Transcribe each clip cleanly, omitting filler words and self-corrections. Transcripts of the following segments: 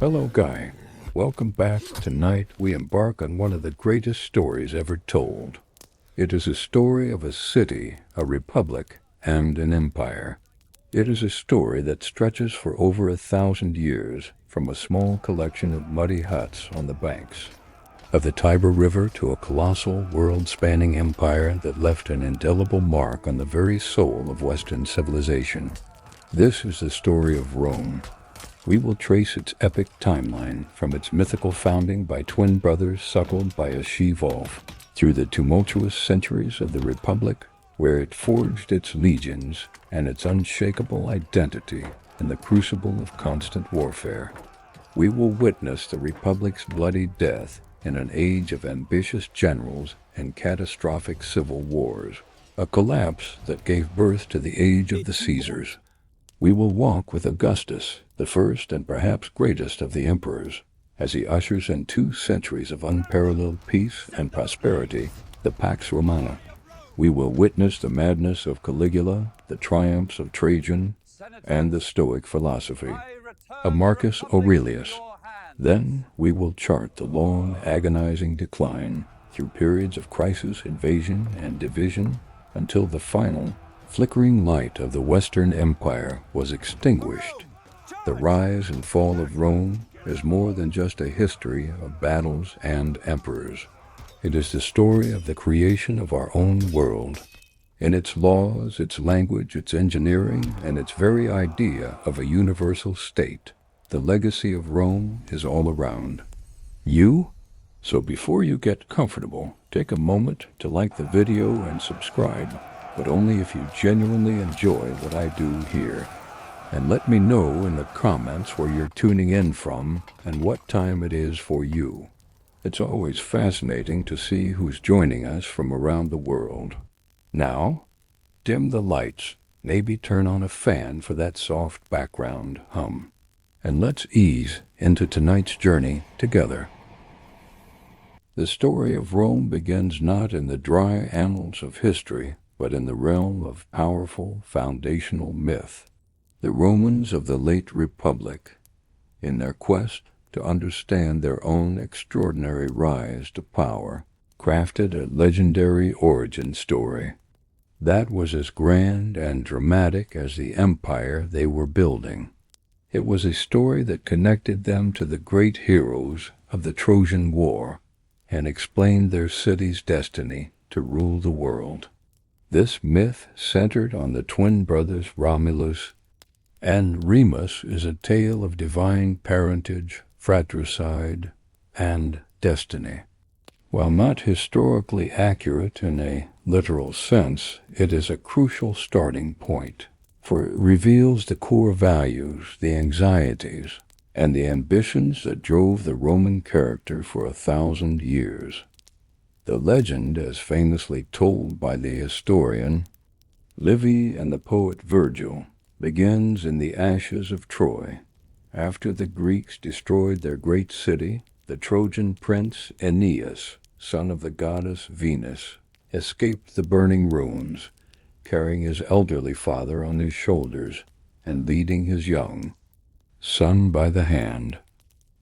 Hello, Guy. Welcome back. Tonight we embark on one of the greatest stories ever told. It is a story of a city, a republic, and an empire. It is a story that stretches for over 1,000 years, from a small collection of muddy huts on the banks of the Tiber River to a colossal, world-spanning empire that left an indelible mark on the very soul of Western civilization. This is the story of Rome. We will trace its epic timeline from its mythical founding by twin brothers suckled by a she-wolf, through the tumultuous centuries of the Republic, where it forged its legions and its unshakable identity in the crucible of constant warfare. We will witness the Republic's bloody death in an age of ambitious generals and catastrophic civil wars, a collapse that gave birth to the age of the Caesars. We will walk with Augustus, the first and perhaps greatest of the emperors, as he ushers in 2 centuries of unparalleled peace and prosperity, the Pax Romana. We will witness the madness of Caligula, the triumphs of Trajan, and the Stoic philosophy of Marcus Aurelius. Then we will chart the long, agonizing decline through periods of crisis, invasion, and division until the final, flickering light of the Western Empire was extinguished. The rise and fall of Rome is more than just a history of battles and emperors. It is the story of the creation of our own world, in its laws, its language, its engineering, and its very idea of a universal state. The legacy of Rome is all around you. So before you get comfortable, take a moment to like the video and subscribe, but only if you genuinely enjoy what I do here. And let me know in the comments where you're tuning in from and what time it is for you. It's always fascinating to see who's joining us from around the world. Now, dim the lights, maybe turn on a fan for that soft background hum. And let's ease into tonight's journey together. The story of Rome begins not in the dry annals of history, but in the realm of powerful foundational myth. The Romans of the late Republic, in their quest to understand their own extraordinary rise to power, crafted a legendary origin story that was as grand and dramatic as the empire they were building. It was a story that connected them to the great heroes of the Trojan War and explained their city's destiny to rule the world. This myth centered on the twin brothers Romulus and Remus is a tale of divine parentage, fratricide, and destiny. While not historically accurate in a literal sense, it is a crucial starting point, for it reveals the core values, the anxieties, and the ambitions that drove the Roman character for 1,000 years. The legend, as famously told by the historian Livy and the poet Virgil, begins in the ashes of Troy. After the Greeks destroyed their great city, the Trojan prince Aeneas, son of the goddess Venus, escaped the burning ruins, carrying his elderly father on his shoulders and leading his young son by the hand.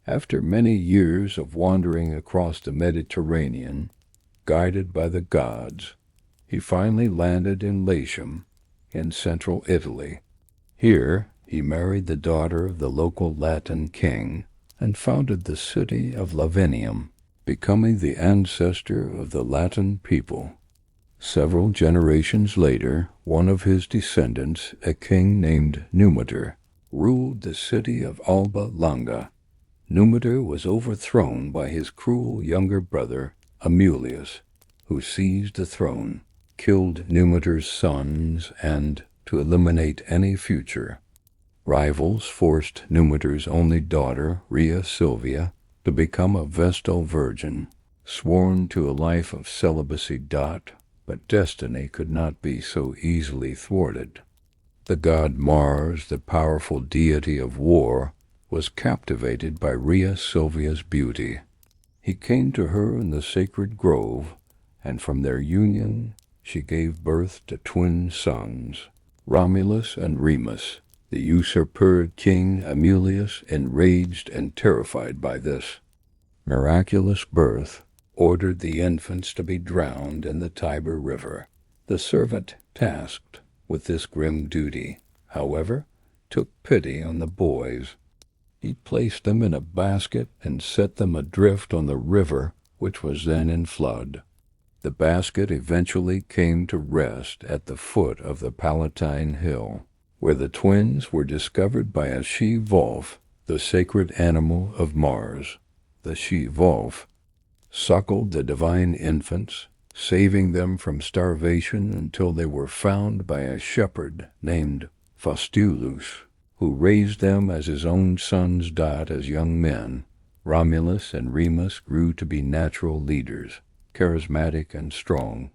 After many years of wandering across the Mediterranean, guided by the gods, he finally landed in Latium, in central Italy. Here he married the daughter of the local Latin king and founded the city of Lavinium, becoming the ancestor of the Latin people. Several generations later, one of his descendants, a king named Numitor, ruled the city of Alba Longa. Numitor was overthrown by his cruel younger brother, Amulius, who seized the throne, killed Numitor's sons, and, to eliminate any future rivals, forced Numitor's only daughter, Rhea Silvia, to become a Vestal virgin, sworn to a life of celibacy. But destiny could not be so easily thwarted. The god Mars, the powerful deity of war, was captivated by Rhea Silvia's beauty. He came to her in the sacred grove, and from their union she gave birth to twin sons, Romulus and Remus, The usurper King Amulius, enraged and terrified by this miraculous birth, ordered the infants to be drowned in the Tiber River. The servant tasked with this grim duty, however, took pity on the boys. He placed them in a basket and set them adrift on the river, which was then in flood. The basket eventually came to rest at the foot of the Palatine Hill, where the twins were discovered by a she-wolf, the sacred animal of Mars. The she-wolf suckled the divine infants, saving them from starvation until they were found by a shepherd named Faustulus, who raised them as his own sons died as young men. Romulus and Remus grew to be natural leaders, charismatic and strong.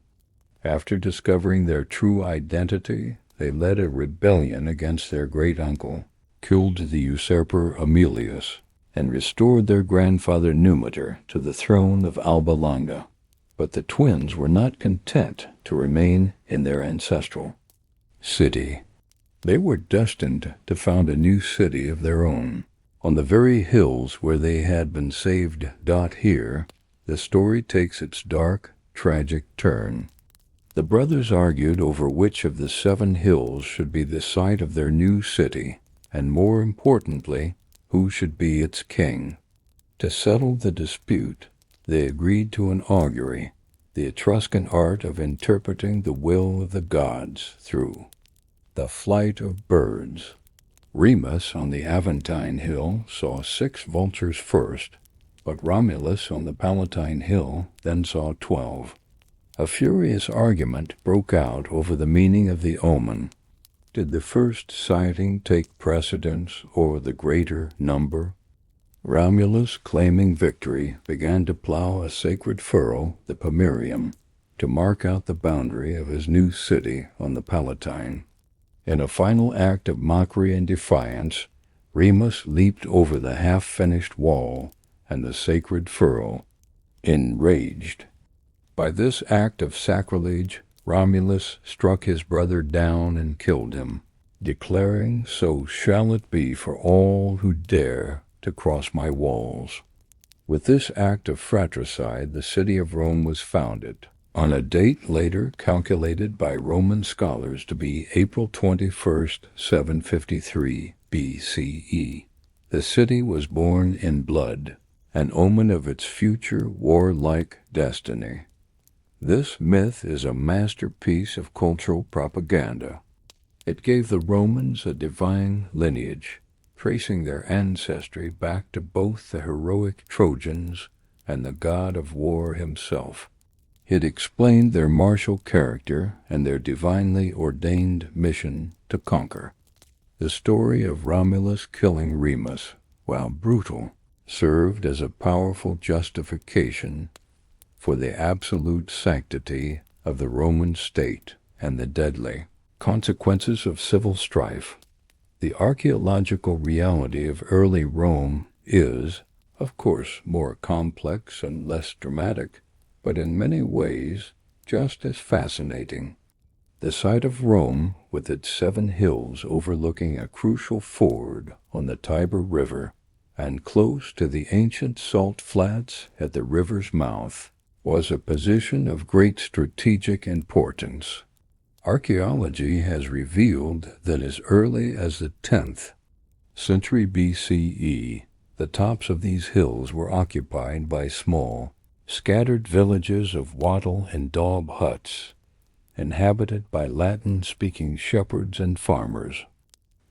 After discovering their true identity, they led a rebellion against their great-uncle, killed the usurper Amulius, and restored their grandfather Numitor to the throne of Alba Longa. But the twins were not content to remain in their ancestral city. They were destined to found a new city of their own, on the very hills where they had been saved. Here, the story takes its dark, tragic turn. The brothers argued over which of the 7 hills should be the site of their new city, and more importantly, who should be its king. To settle the dispute, they agreed to an augury, the Etruscan art of interpreting the will of the gods through the flight of birds. Remus on the Aventine Hill saw 6 vultures first, but Romulus on the Palatine Hill then saw 12. A furious argument broke out over the meaning of the omen. Did the first sighting take precedence over the greater number? Romulus, claiming victory, began to plow a sacred furrow, the Pomerium, to mark out the boundary of his new city on the Palatine. In a final act of mockery and defiance, Remus leaped over the half-finished wall and the sacred furrow. Enraged by this act of sacrilege, Romulus struck his brother down and killed him, declaring, "So shall it be for all who dare to cross my walls." With this act of fratricide, the city of Rome was founded, on a date later calculated by Roman scholars to be April 21st, 753 BCE. The city was born in blood, an omen of its future warlike destiny. This myth is a masterpiece of cultural propaganda. It gave the Romans a divine lineage, tracing their ancestry back to both the heroic Trojans and the god of war himself. It explained their martial character and their divinely ordained mission to conquer. The story of Romulus killing Remus, while brutal, served as a powerful justification for the absolute sanctity of the Roman state and the deadly consequences of civil strife. The archaeological reality of early Rome is, of course, more complex and less dramatic, but in many ways just as fascinating. The site of Rome, with its 7 hills overlooking a crucial ford on the Tiber River and close to the ancient salt flats at the river's mouth, was a position of great strategic importance. Archaeology has revealed that as early as the 10th century BCE, the tops of these hills were occupied by small, scattered villages of wattle and daub huts, inhabited by Latin-speaking shepherds and farmers.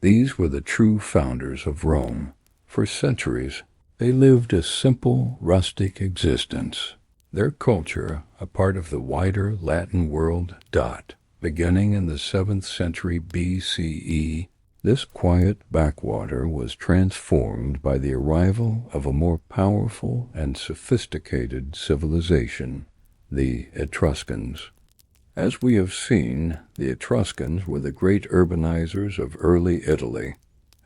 These were the true founders of Rome. For centuries, they lived a simple, rustic existence, their culture a part of the wider Latin world. Beginning in the 7th century BCE, this quiet backwater was transformed by the arrival of a more powerful and sophisticated civilization, the Etruscans. As we have seen, the Etruscans were the great urbanizers of early Italy,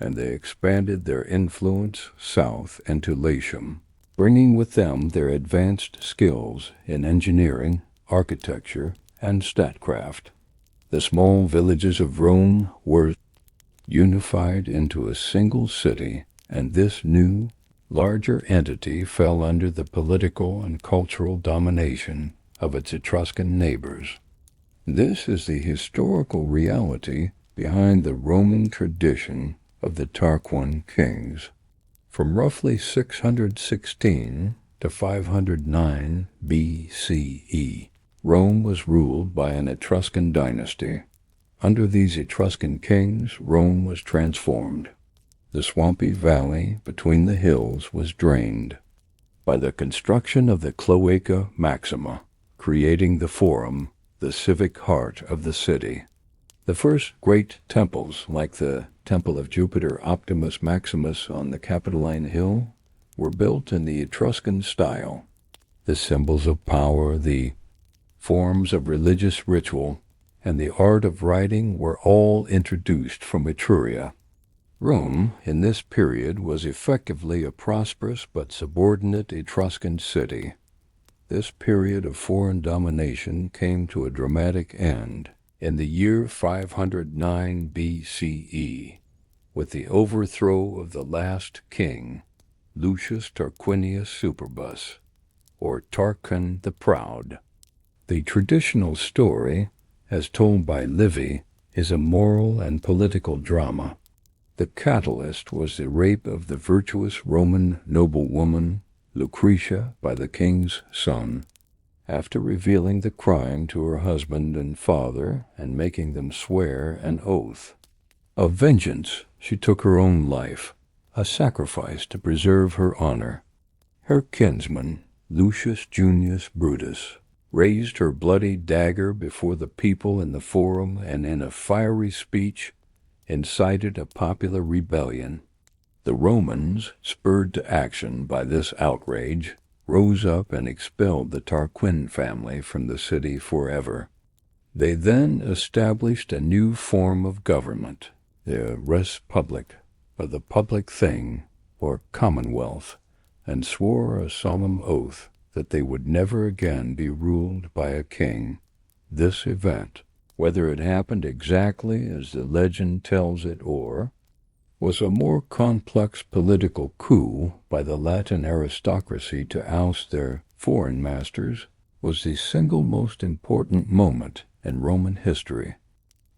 and they expanded their influence south into Latium, bringing with them their advanced skills in engineering, architecture, and statecraft. The small villages of Rome were unified into a single city, and this new, larger entity fell under the political and cultural domination of its Etruscan neighbors. This is the historical reality behind the Roman tradition of the Tarquin kings. From roughly 616 to 509 BCE, Rome was ruled by an Etruscan dynasty. Under these Etruscan kings, Rome was transformed. The swampy valley between the hills was drained by the construction of the Cloaca Maxima, creating the Forum, the civic heart of the city. The first great temples, like the Temple of Jupiter Optimus Maximus on the Capitoline Hill, were built in the Etruscan style. The symbols of power, the forms of religious ritual, and the art of writing were all introduced from Etruria. Rome, in this period, was effectively a prosperous but subordinate Etruscan city. This period of foreign domination came to a dramatic end in the year 509 BCE, with the overthrow of the last king, Lucius Tarquinius Superbus, or Tarquin the Proud. The traditional story, as told by Livy, is a moral and political drama. The catalyst was the rape of the virtuous Roman noblewoman Lucretia by the king's son. After revealing the crime to her husband and father and making them swear an oath of vengeance, she took her own life, a sacrifice to preserve her honor. Her kinsman, Lucius Junius Brutus, raised her bloody dagger before the people in the Forum and in a fiery speech incited a popular rebellion. The Romans, spurred to action by this outrage, rose up and expelled the Tarquin family from the city forever. They then established a new form of government, the res public, or the public thing, or commonwealth, and swore a solemn oath that they would never again be ruled by a king. This event, whether it happened exactly as the legend tells it or was a more complex political coup by the Latin aristocracy to oust their foreign masters, was the single most important moment in Roman history.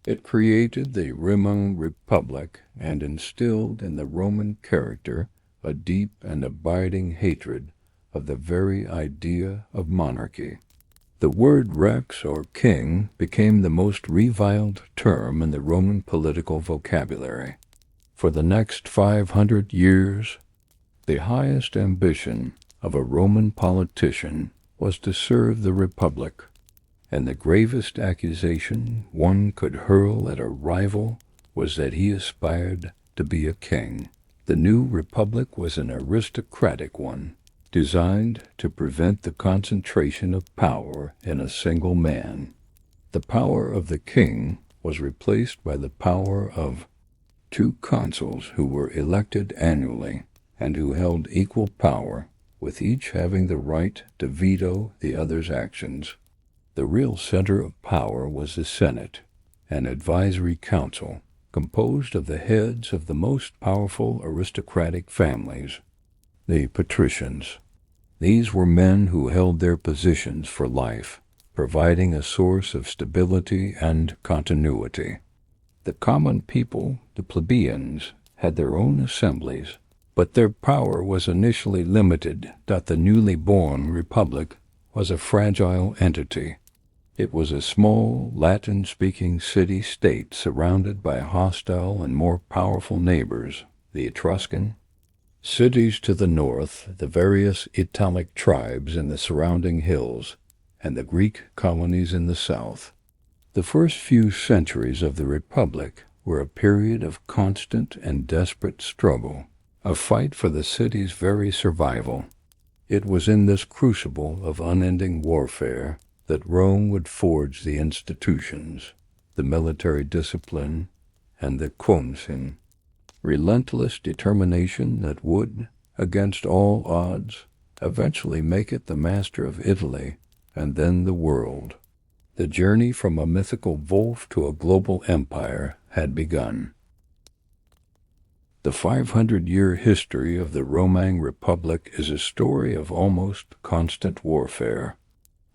It created the Roman Republic and instilled in the Roman character a deep and abiding hatred of the very idea of monarchy. The word rex, or king, became the most reviled term in the Roman political vocabulary. For the next 500 years, the highest ambition of a Roman politician was to serve the Republic, and the gravest accusation one could hurl at a rival was that he aspired to be a king. The new Republic was an aristocratic one, designed to prevent the concentration of power in a single man. The power of the king was replaced by the power of two consuls who were elected annually and who held equal power, with each having the right to veto the other's actions. The real center of power was the Senate, an advisory council composed of the heads of the most powerful aristocratic families, the patricians. These were men who held their positions for life, providing a source of stability and continuity. The common people, the plebeians, had their own assemblies, but their power was initially limited that the newly born republic was a fragile entity. It was a small, Latin-speaking city-state surrounded by hostile and more powerful neighbors, the Etruscan cities to the north, the various Italic tribes in the surrounding hills, and the Greek colonies in the south. The first few centuries of the Republic were a period of constant and desperate struggle, a fight for the city's very survival. It was in this crucible of unending warfare that Rome would forge the institutions, the military discipline, and the consin, relentless determination that would, against all odds, eventually make it the master of Italy and then the world. The journey from a mythical wolf to a global empire had begun. The 500-year history of the Roman Republic is a story of almost constant warfare.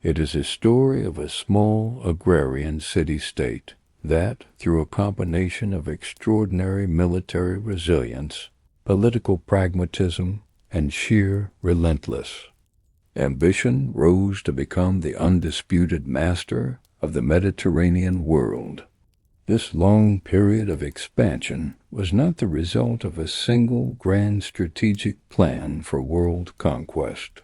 It is a story of a small agrarian city-state that, through a combination of extraordinary military resilience, political pragmatism, and sheer relentless ambition, rose to become the undisputed master of the Mediterranean world. This long period of expansion was not the result of a single grand strategic plan for world conquest.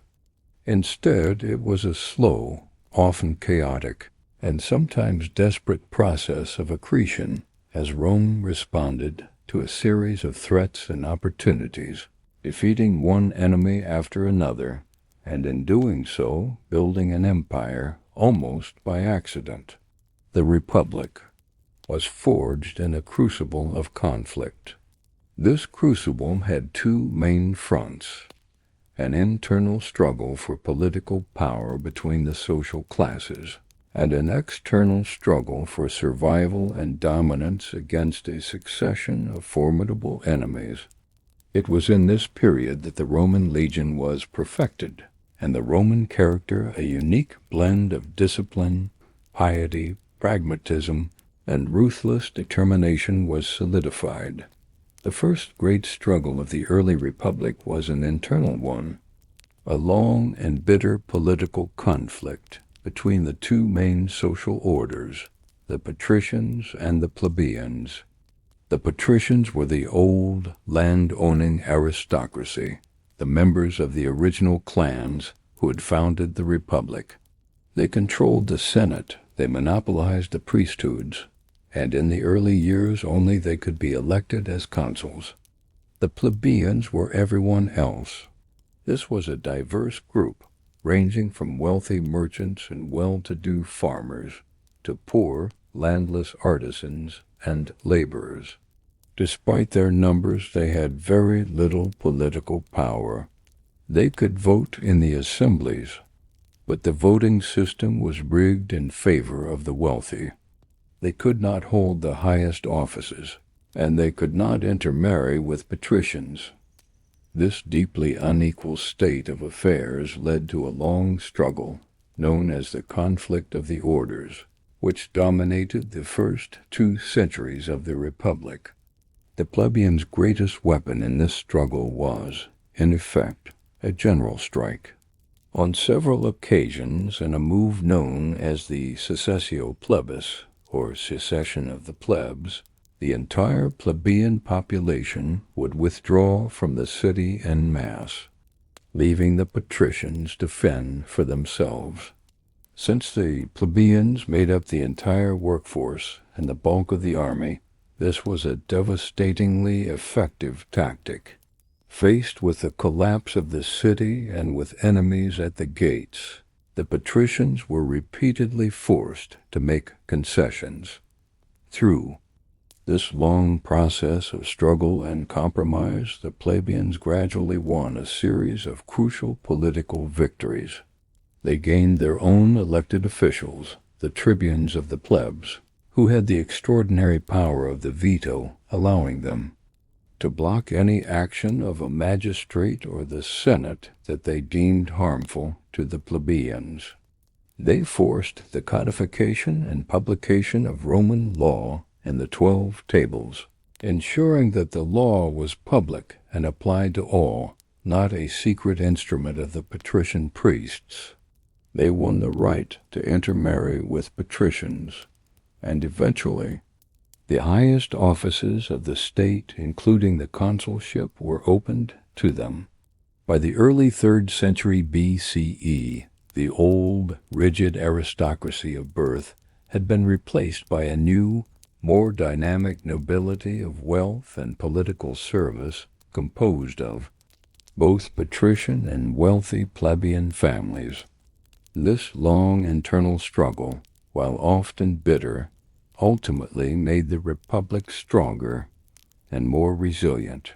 Instead, it was a slow, often chaotic, and sometimes desperate process of accretion as Rome responded to a series of threats and opportunities, defeating one enemy after another, and in doing so building an empire almost by accident. The Republic was forged in a crucible of conflict. This crucible had two main fronts: an internal struggle for political power between the social classes, and an external struggle for survival and dominance against a succession of formidable enemies. It was in this period that the Roman legion was perfected, and the Roman character a unique blend of discipline, piety, pragmatism, and ruthless determination was solidified. The first great struggle of the early Republic was an internal one, a long and bitter political conflict between the two main social orders, the patricians and the plebeians. The patricians were the old, land-owning aristocracy, the members of the original clans who had founded the Republic. They controlled the Senate, they monopolized the priesthoods, and in the early years only they could be elected as consuls. The plebeians were everyone else. This was a diverse group, ranging from wealthy merchants and well-to-do farmers to poor, landless artisans and laborers. Despite their numbers, they had very little political power. They could vote in the assemblies, but the voting system was rigged in favor of the wealthy. They could not hold the highest offices, and they could not intermarry with patricians. This deeply unequal state of affairs led to a long struggle, known as the conflict of the orders, which dominated the first 2 centuries of the Republic. The plebeians' greatest weapon in this struggle was, in effect, a general strike. On several occasions, in a move known as the secessio plebis, or secession of the plebs, the entire plebeian population would withdraw from the city en masse, leaving the patricians to fend for themselves. Since the plebeians made up the entire workforce and the bulk of the army, this was a devastatingly effective tactic. Faced with the collapse of the city and with enemies at the gates, the patricians were repeatedly forced to make concessions. Through this long process of struggle and compromise, the plebeians gradually won a series of crucial political victories. They gained their own elected officials, the tribunes of the plebs, who had the extraordinary power of the veto, allowing them to block any action of a magistrate or the Senate that they deemed harmful to the plebeians. They forced the codification and publication of Roman law in the 12 tables, ensuring that the law was public and applied to all, not a secret instrument of the patrician priests. They won the right to intermarry with patricians, and eventually the highest offices of the state, including the consulship, were opened to them. By the early 3rd century BCE, the old, rigid aristocracy of birth had been replaced by a new, more dynamic nobility of wealth and political service composed of both patrician and wealthy plebeian families. This long internal struggle, while often bitter, ultimately made the Republic stronger and more resilient.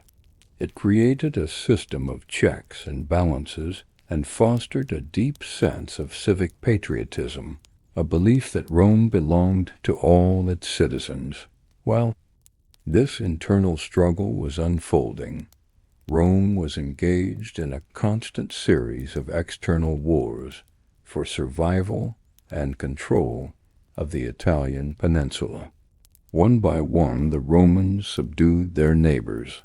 It created a system of checks and balances and fostered a deep sense of civic patriotism, a belief that Rome belonged to all its citizens, while This internal struggle was unfolding. Rome was engaged in a constant series of external wars for survival and control of the Italian peninsula. One by one, the Romans subdued their neighbors.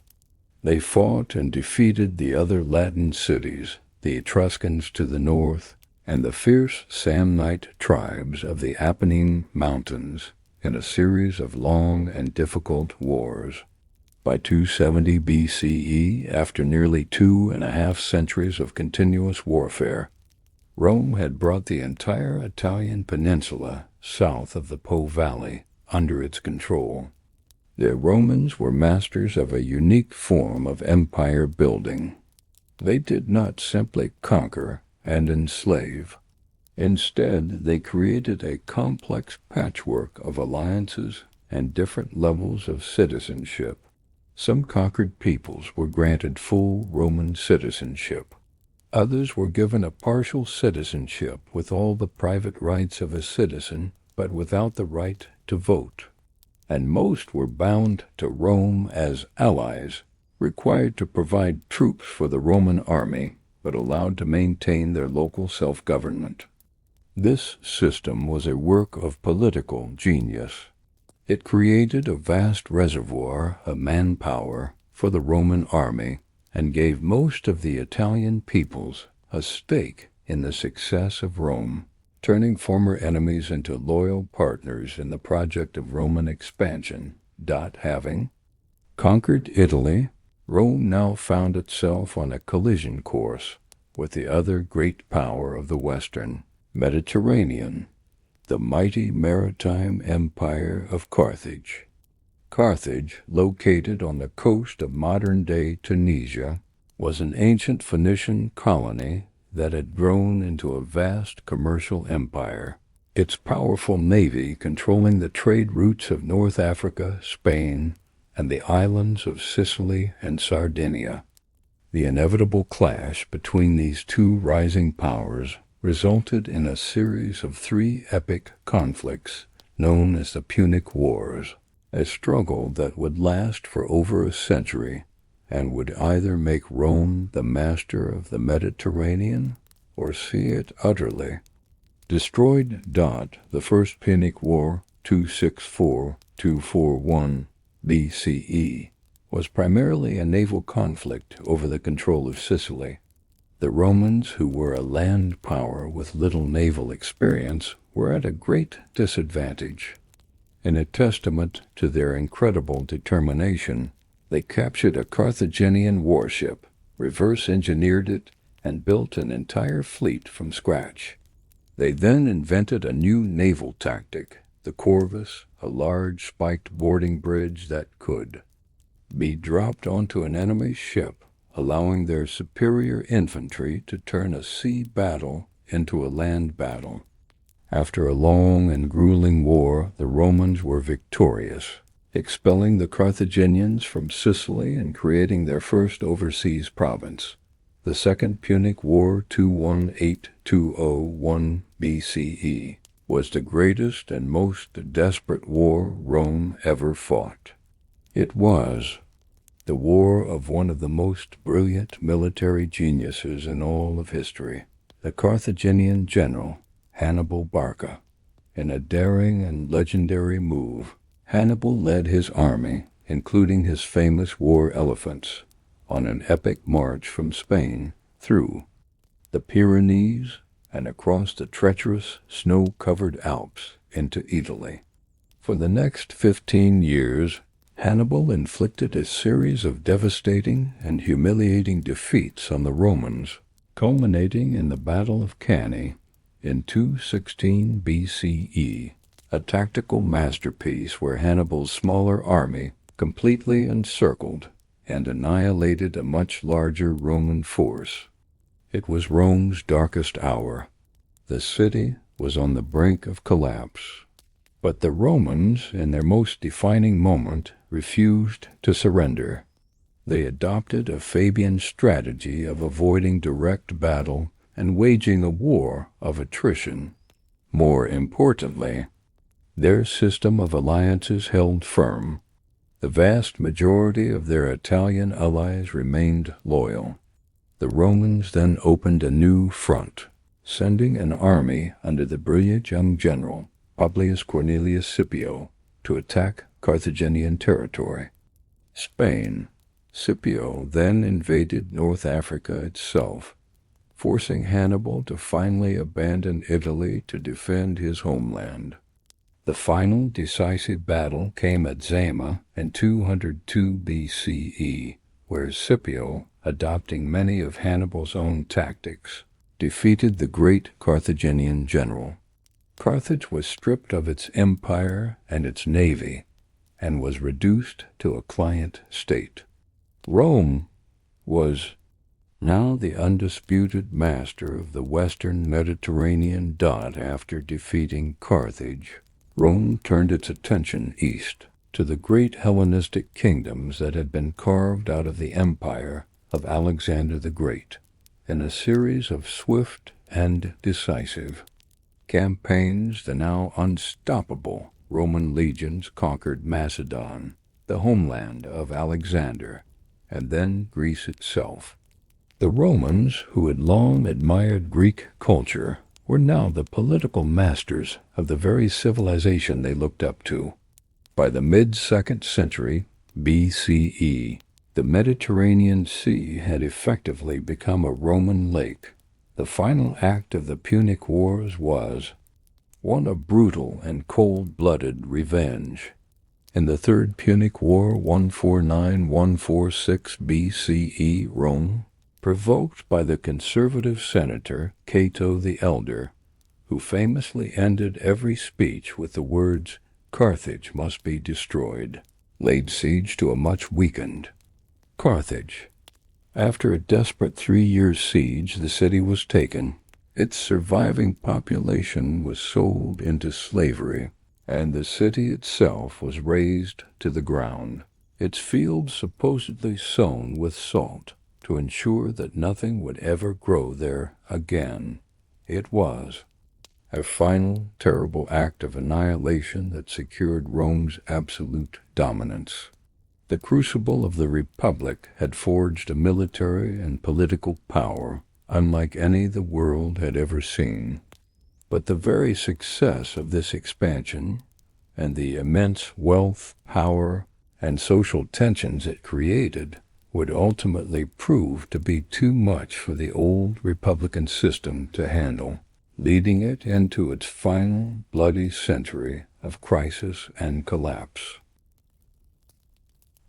They fought and defeated the other Latin cities, the Etruscans to the north, and the fierce Samnite tribes of the Apennine Mountains in a series of long and difficult wars. By 270 BCE, after nearly 2.5 centuries of continuous warfare, Rome had brought the entire Italian peninsula south of the Po Valley under its control. The Romans were masters of a unique form of empire building. They did not simply conquer and enslave. Instead, they created a complex patchwork of alliances and different levels of citizenship. Some conquered peoples were granted full Roman citizenship. Others were given a partial citizenship with all the private rights of a citizen, but without the right to vote. And most were bound to Rome as allies, required to provide troops for the Roman army, but allowed to maintain their local self-government. This system was a work of political genius. It created a vast reservoir of manpower for the Roman army and gave most of the Italian peoples a stake in the success of Rome, turning former enemies into loyal partners in the project of Roman expansion. Having conquered Italy, Rome now found itself on a collision course with the other great power of the Western Mediterranean, the mighty maritime empire of Carthage. Carthage, located on the coast of modern-day Tunisia, was an ancient Phoenician colony that had grown into a vast commercial empire, its powerful navy controlling the trade routes of North Africa, Spain, and the islands of Sicily and Sardinia. The inevitable clash between these two rising powers resulted in a series of 3 epic conflicts known as the Punic Wars, a struggle that would last for over a century and would either make Rome the master of the Mediterranean or see it utterly destroyed. The First Punic War, 264-241 BCE, was primarily a naval conflict over the control of Sicily. The Romans, who were a land power with little naval experience, were at a great disadvantage. In a testament to their incredible determination, they captured a Carthaginian warship, reverse-engineered it, and built an entire fleet from scratch. They then invented a new naval tactic, the corvus, a large spiked boarding bridge that could be dropped onto an enemy's ship, allowing their superior infantry to turn a sea battle into a land battle. After a long and grueling war, the Romans were victorious, expelling the Carthaginians from Sicily and creating their first overseas province. The Second Punic War, 218-201 BCE, was the greatest and most desperate war Rome ever fought. It was the war of one of the most brilliant military geniuses in all of history, the Carthaginian general Hannibal Barca. In a daring and legendary move, Hannibal led his army, including his famous war elephants, on an epic march from Spain through the Pyrenees and across the treacherous snow-covered Alps into Italy. For the next 15 years, Hannibal inflicted a series of devastating and humiliating defeats on the Romans, culminating in the Battle of Cannae in 216 BCE, a tactical masterpiece where Hannibal's smaller army completely encircled and annihilated a much larger Roman force. It was Rome's darkest hour. The city was on the brink of collapse. But the Romans, in their most defining moment, refused to surrender. They adopted a Fabian strategy of avoiding direct battle and waging a war of attrition. More importantly, their system of alliances held firm. The vast majority of their Italian allies remained loyal. The Romans then opened a new front, sending an army under the brilliant young general Publius Cornelius Scipio to attack Carthaginian territory. Spain. Scipio then invaded North Africa itself, forcing Hannibal to finally abandon Italy to defend his homeland. The final decisive battle came at Zama in 202 BCE, where Scipio, adopting many of Hannibal's own tactics, defeated the great Carthaginian general. Carthage was stripped of its empire and its navy, and was reduced to a client state. Rome was now the undisputed master of the western Mediterranean dot. After defeating Carthage, Rome turned its attention east to the great Hellenistic kingdoms that had been carved out of the empire of Alexander the Great, in a series of swift and decisive campaigns. The now unstoppable Roman legions conquered Macedon, the homeland of Alexander, and then Greece itself. The Romans, who had long admired Greek culture, were now the political masters of the very civilization they looked up to. By the mid-2nd century BCE, the Mediterranean Sea had effectively become a Roman lake. The final act of the Punic Wars was one of brutal and cold-blooded revenge. In the Third Punic War, 149–146 BCE, Rome, provoked by the conservative senator Cato the Elder, who famously ended every speech with the words, "Carthage must be destroyed," laid siege to a much weakened Carthage. After a desperate 3-year siege, the city was taken. Its surviving population was sold into slavery, and the city itself was razed to the ground, its fields supposedly sown with salt to ensure that nothing would ever grow there again. It was a final, terrible act of annihilation that secured Rome's absolute dominance. The crucible of the Republic had forged a military and political power unlike any the world had ever seen. But the very success of this expansion, and the immense wealth, power, and social tensions it created, would ultimately prove to be too much for the old Republican system to handle, leading it into its final bloody century of crisis and collapse.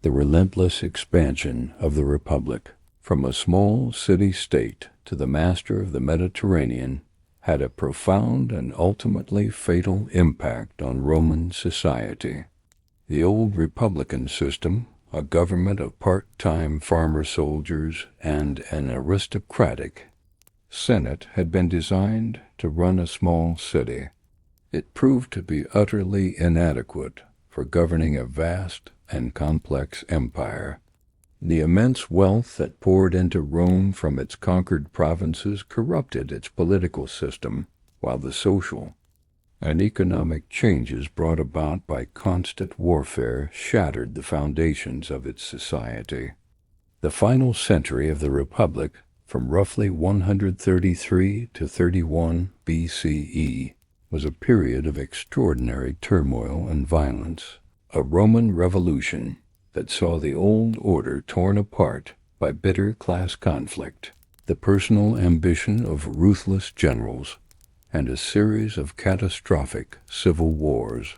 The relentless expansion of the Republic, from a small city-state to the master of the Mediterranean, had a profound and ultimately fatal impact on Roman society. The old Republican system, a government of part-time farmer soldiers and an aristocratic Senate, had been designed to run a small city. It proved to be utterly inadequate for governing a vast and complex empire. The immense wealth that poured into Rome from its conquered provinces corrupted its political system, while the social and economic changes brought about by constant warfare shattered the foundations of its society. The final century of the Republic, from roughly 133 to 31 BCE, was a period of extraordinary turmoil and violence, a Roman revolution that saw the old order torn apart by bitter class conflict, the personal ambition of ruthless generals, and a series of catastrophic civil wars.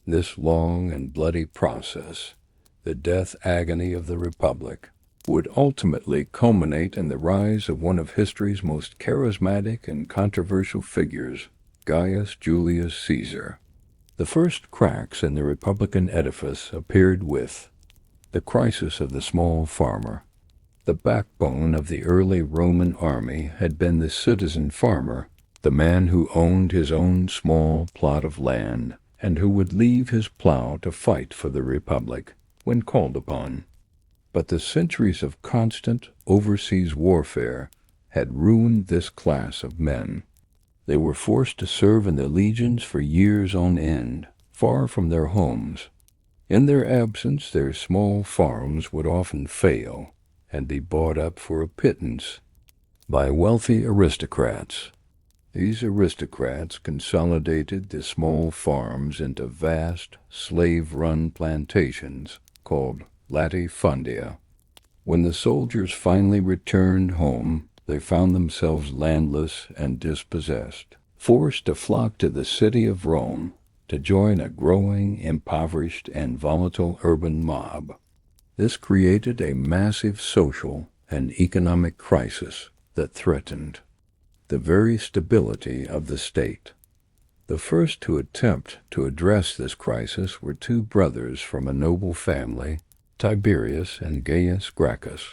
This long and bloody process, the death agony of the Republic, would ultimately culminate in the rise of one of history's most charismatic and controversial figures, Gaius Julius Caesar. The first cracks in the Republican edifice appeared with the crisis of the small farmer. The backbone of the early Roman army had been the citizen farmer, the man who owned his own small plot of land and who would leave his plow to fight for the Republic when called upon. But the centuries of constant overseas warfare had ruined this class of men. They were forced to serve in the legions for years on end, far from their homes. In their absence, their small farms would often fail and be bought up for a pittance by wealthy aristocrats. These aristocrats consolidated the small farms into vast, slave-run plantations called latifundia. When the soldiers finally returned home, they found themselves landless and dispossessed, forced to flock to the city of Rome to join a growing, impoverished, and volatile urban mob. This created a massive social and economic crisis that threatened the very stability of the state. The first to attempt to address this crisis were two brothers from a noble family, Tiberius and Gaius Gracchus.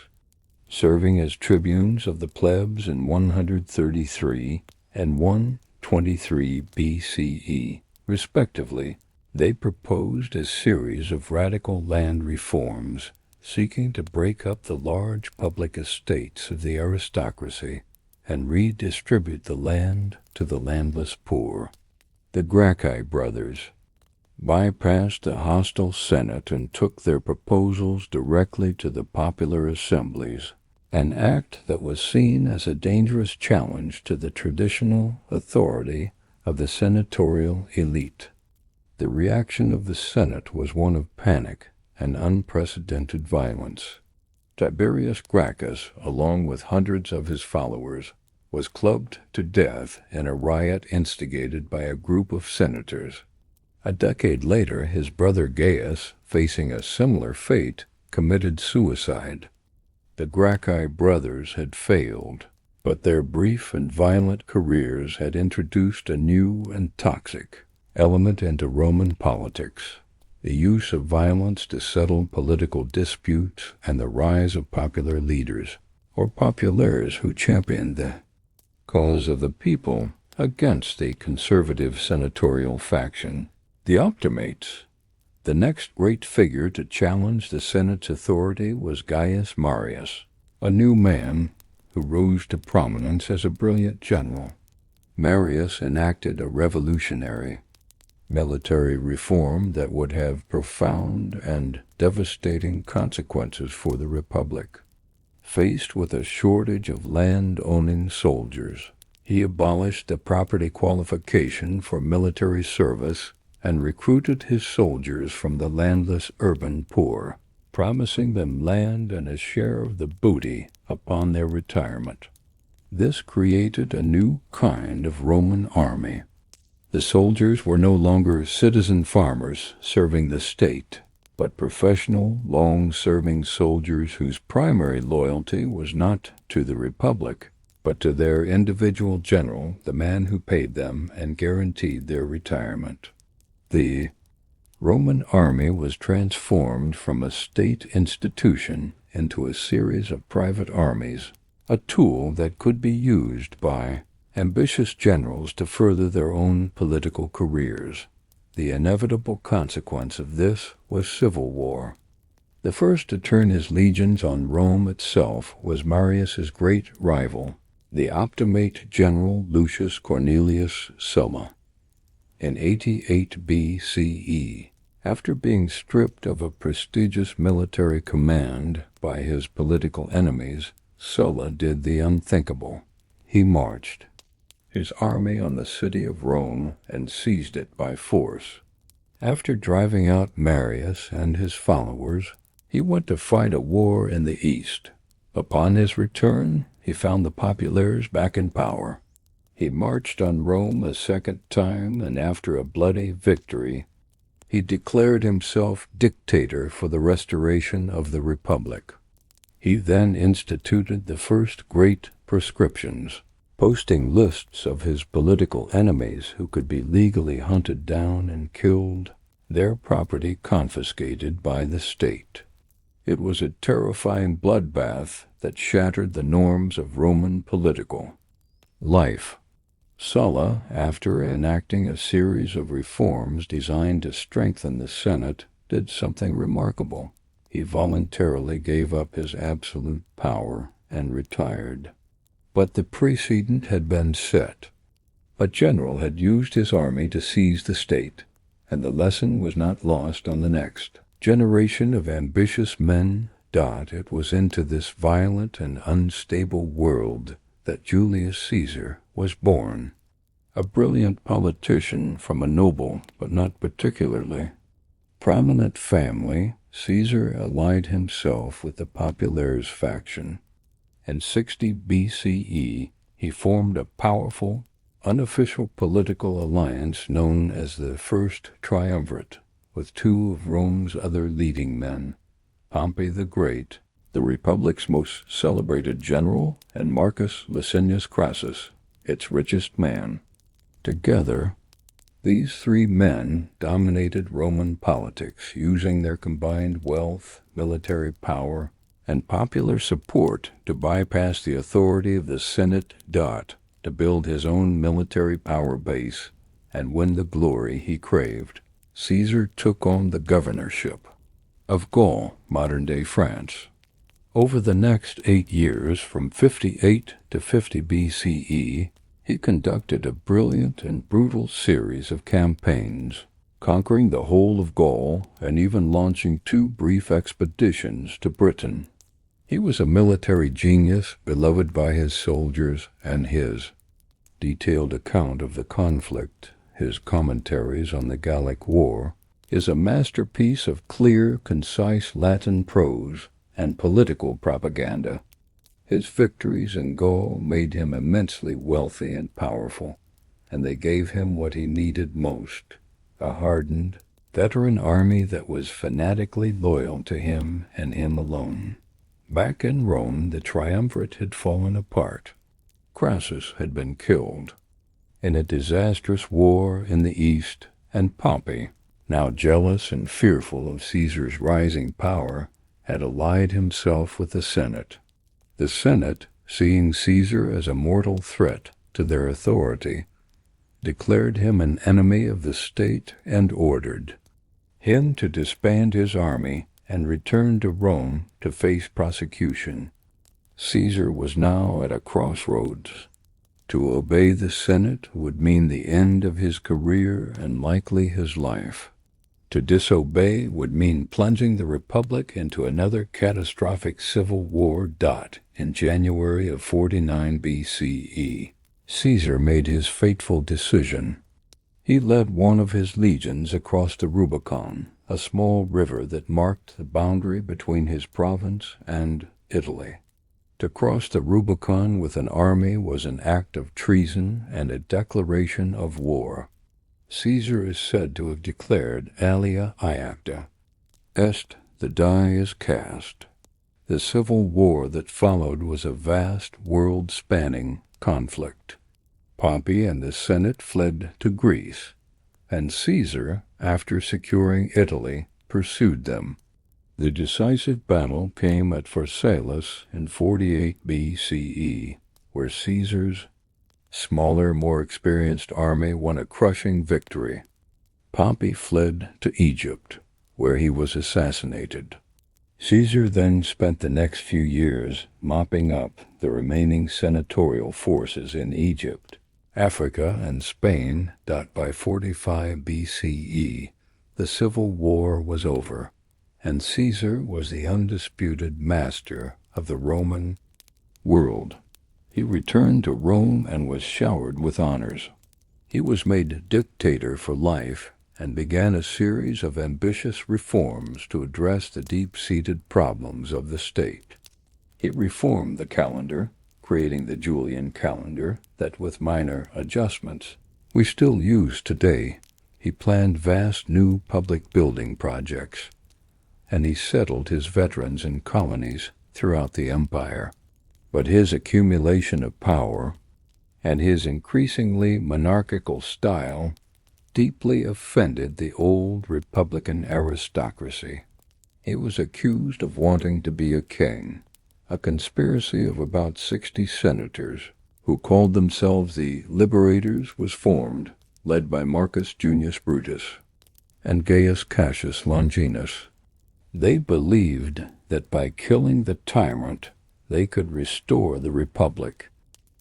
Serving as tribunes of the plebs in 133 and 123 BCE, respectively, they proposed a series of radical land reforms seeking to break up the large public estates of the aristocracy and redistribute the land to the landless poor. The Gracchi brothers bypassed the hostile Senate and took their proposals directly to the popular assemblies, an act that was seen as a dangerous challenge to the traditional authority of the senatorial elite. The reaction of the Senate was one of panic and unprecedented violence. Tiberius Gracchus, along with hundreds of his followers, was clubbed to death in a riot instigated by a group of senators. A decade later, his brother Gaius, facing a similar fate, committed suicide. The Gracchi brothers had failed, but their brief and violent careers had introduced a new and toxic element into Roman politics: the use of violence to settle political disputes and the rise of popular leaders, or populares, who championed the cause of the people against the conservative senatorial faction. The Optimates. The next great figure to challenge the Senate's authority was Gaius Marius, a new man who rose to prominence as a brilliant general. Marius enacted a revolutionary military reform that would have profound and devastating consequences for the Republic. Faced with a shortage of land-owning soldiers, he abolished the property qualification for military service and recruited his soldiers from the landless urban poor, promising them land and a share of the booty upon their retirement. This created a new kind of Roman army. The soldiers were no longer citizen farmers serving the state, but professional, long-serving soldiers whose primary loyalty was not to the Republic, but to their individual general, the man who paid them and guaranteed their retirement. The Roman army was transformed from a state institution into a series of private armies, a tool that could be used by ambitious generals to further their own political careers. The inevitable consequence of this was civil war. The first to turn his legions on Rome itself was Marius's great rival, the Optimate general Lucius Cornelius Sulla. In 88 BCE, after being stripped of a prestigious military command by his political enemies, Sulla did the unthinkable. He marched his army on the city of Rome and seized it by force. After driving out Marius and his followers, he went to fight a war in the east. Upon his return, he found the populares back in power. He marched on Rome a second time, and after a bloody victory, he declared himself dictator for the restoration of the Republic. He then instituted the first great proscriptions, posting lists of his political enemies who could be legally hunted down and killed, their property confiscated by the state. It was a terrifying bloodbath that shattered the norms of Roman political life. Sulla, after enacting a series of reforms designed to strengthen the Senate, did something remarkable. He voluntarily gave up his absolute power and retired. But the precedent had been set. A general had used his army to seize the state, and the lesson was not lost on the next. generation of ambitious men. It was into this violent and unstable world that Julius Caesar was born. A brilliant politician from a noble but not particularly prominent family, Caesar allied himself with the populares faction. In 60 BCE, he formed a powerful, unofficial political alliance known as the First Triumvirate with two of Rome's other leading men, Pompey the Great, the Republic's most celebrated general, and Marcus Licinius Crassus, its richest man. Together, these three men dominated Roman politics, using their combined wealth, military power, and popular support to bypass the authority of the Senate. To build his own military power base and win the glory he craved, Caesar took on the governorship of Gaul, modern-day France. Over the next 8 years, from 58 to 50 BCE, he conducted a brilliant and brutal series of campaigns, conquering the whole of Gaul and even launching 2 brief expeditions to Britain. He was a military genius, beloved by his soldiers, and his detailed account of the conflict, his commentaries on the Gallic War, is a masterpiece of clear, concise Latin prose and political propaganda. His victories in Gaul made him immensely wealthy and powerful, and they gave him what he needed most, a hardened, veteran army that was fanatically loyal to him and him alone. Back in Rome, the triumvirate had fallen apart. Crassus had been killed in a disastrous war in the east, and Pompey, now jealous and fearful of Caesar's rising power, had allied himself with the Senate. The Senate, seeing Caesar as a mortal threat to their authority, declared him an enemy of the state and ordered him to disband his army and return to Rome to face prosecution. Caesar was now at a crossroads. To obey the Senate would mean the end of his career and likely his life. To disobey would mean plunging the Republic into another catastrophic civil war. In January of 49 BCE, Caesar made his fateful decision. He led one of his legions across the Rubicon, a small river that marked the boundary between his province and Italy. To cross the Rubicon with an army was an act of treason and a declaration of war. Caesar is said to have declared alia iacta, est, the die is cast. The civil war that followed was a vast, world-spanning conflict. Pompey and the Senate fled to Greece, and Caesar, after securing Italy, pursued them. The decisive battle came at Pharsalus in 48 BCE, where Caesar's smaller, more experienced army won a crushing victory. Pompey fled to Egypt, where he was assassinated. Caesar then spent the next few years mopping up the remaining senatorial forces in Egypt, Africa, and Spain. By 45 BCE, the civil war was over, and Caesar was the undisputed master of the Roman world. He returned to Rome and was showered with honors. He was made dictator for life and began a series of ambitious reforms to address the deep-seated problems of the state. He reformed the calendar, creating the Julian calendar that, with minor adjustments, we still use today. He planned vast new public building projects, and he settled his veterans in colonies throughout the empire. But his accumulation of power and his increasingly monarchical style deeply offended the old republican aristocracy. He was accused of wanting to be a king. A conspiracy of about 60 senators, who called themselves the Liberators, was formed, led by Marcus Junius Brutus and Gaius Cassius Longinus. They believed that by killing the tyrant, they could restore the Republic.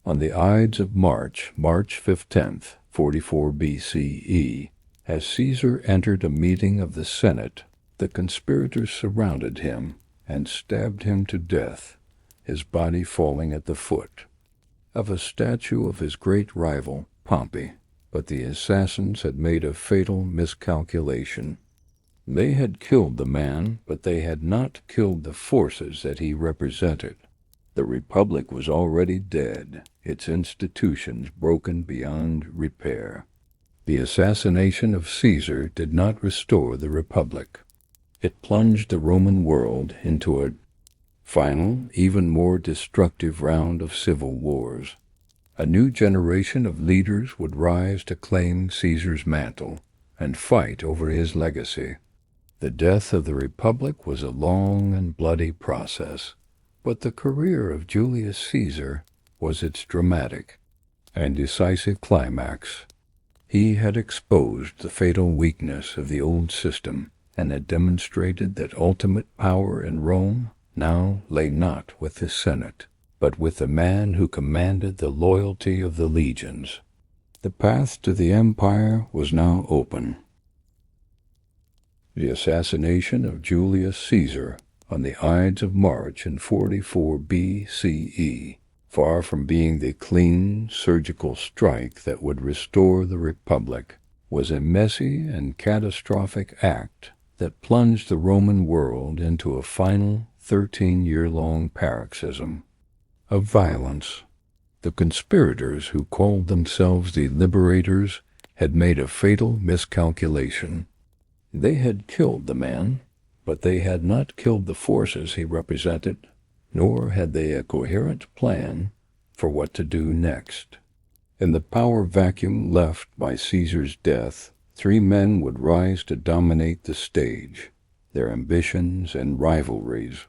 On the Ides of March 15th, 44 BCE, as Caesar entered a meeting of the Senate, The conspirators surrounded him and stabbed him to death, his body falling at the foot of a statue of his great rival, Pompey. But the assassins had made a fatal miscalculation. They had killed the man, but they had not killed the forces that he represented. The Republic was already dead, its institutions broken beyond repair. The assassination of Caesar did not restore the Republic. It plunged the Roman world into a final, even more destructive round of civil wars. A new generation of leaders would rise to claim Caesar's mantle and fight over his legacy. The death of the Republic was a long and bloody process, but the career of Julius Caesar was its dramatic and decisive climax. He had exposed the fatal weakness of the old system and had demonstrated that ultimate power in Rome now lay not with the Senate, but with the man who commanded the loyalty of the legions. The path to the empire was now open. The assassination of Julius Caesar on the Ides of March in 44 BCE, far from being the clean, surgical strike that would restore the Republic, was a messy and catastrophic act that plunged the Roman world into a final 13-year-long paroxysm of violence. The conspirators who called themselves the Liberators had made a fatal miscalculation. They had killed the man, but they had not killed the forces he represented, nor had they a coherent plan for what to do next. In the power vacuum left by Caesar's death, 3 men would rise to dominate the stage, their ambitions and rivalries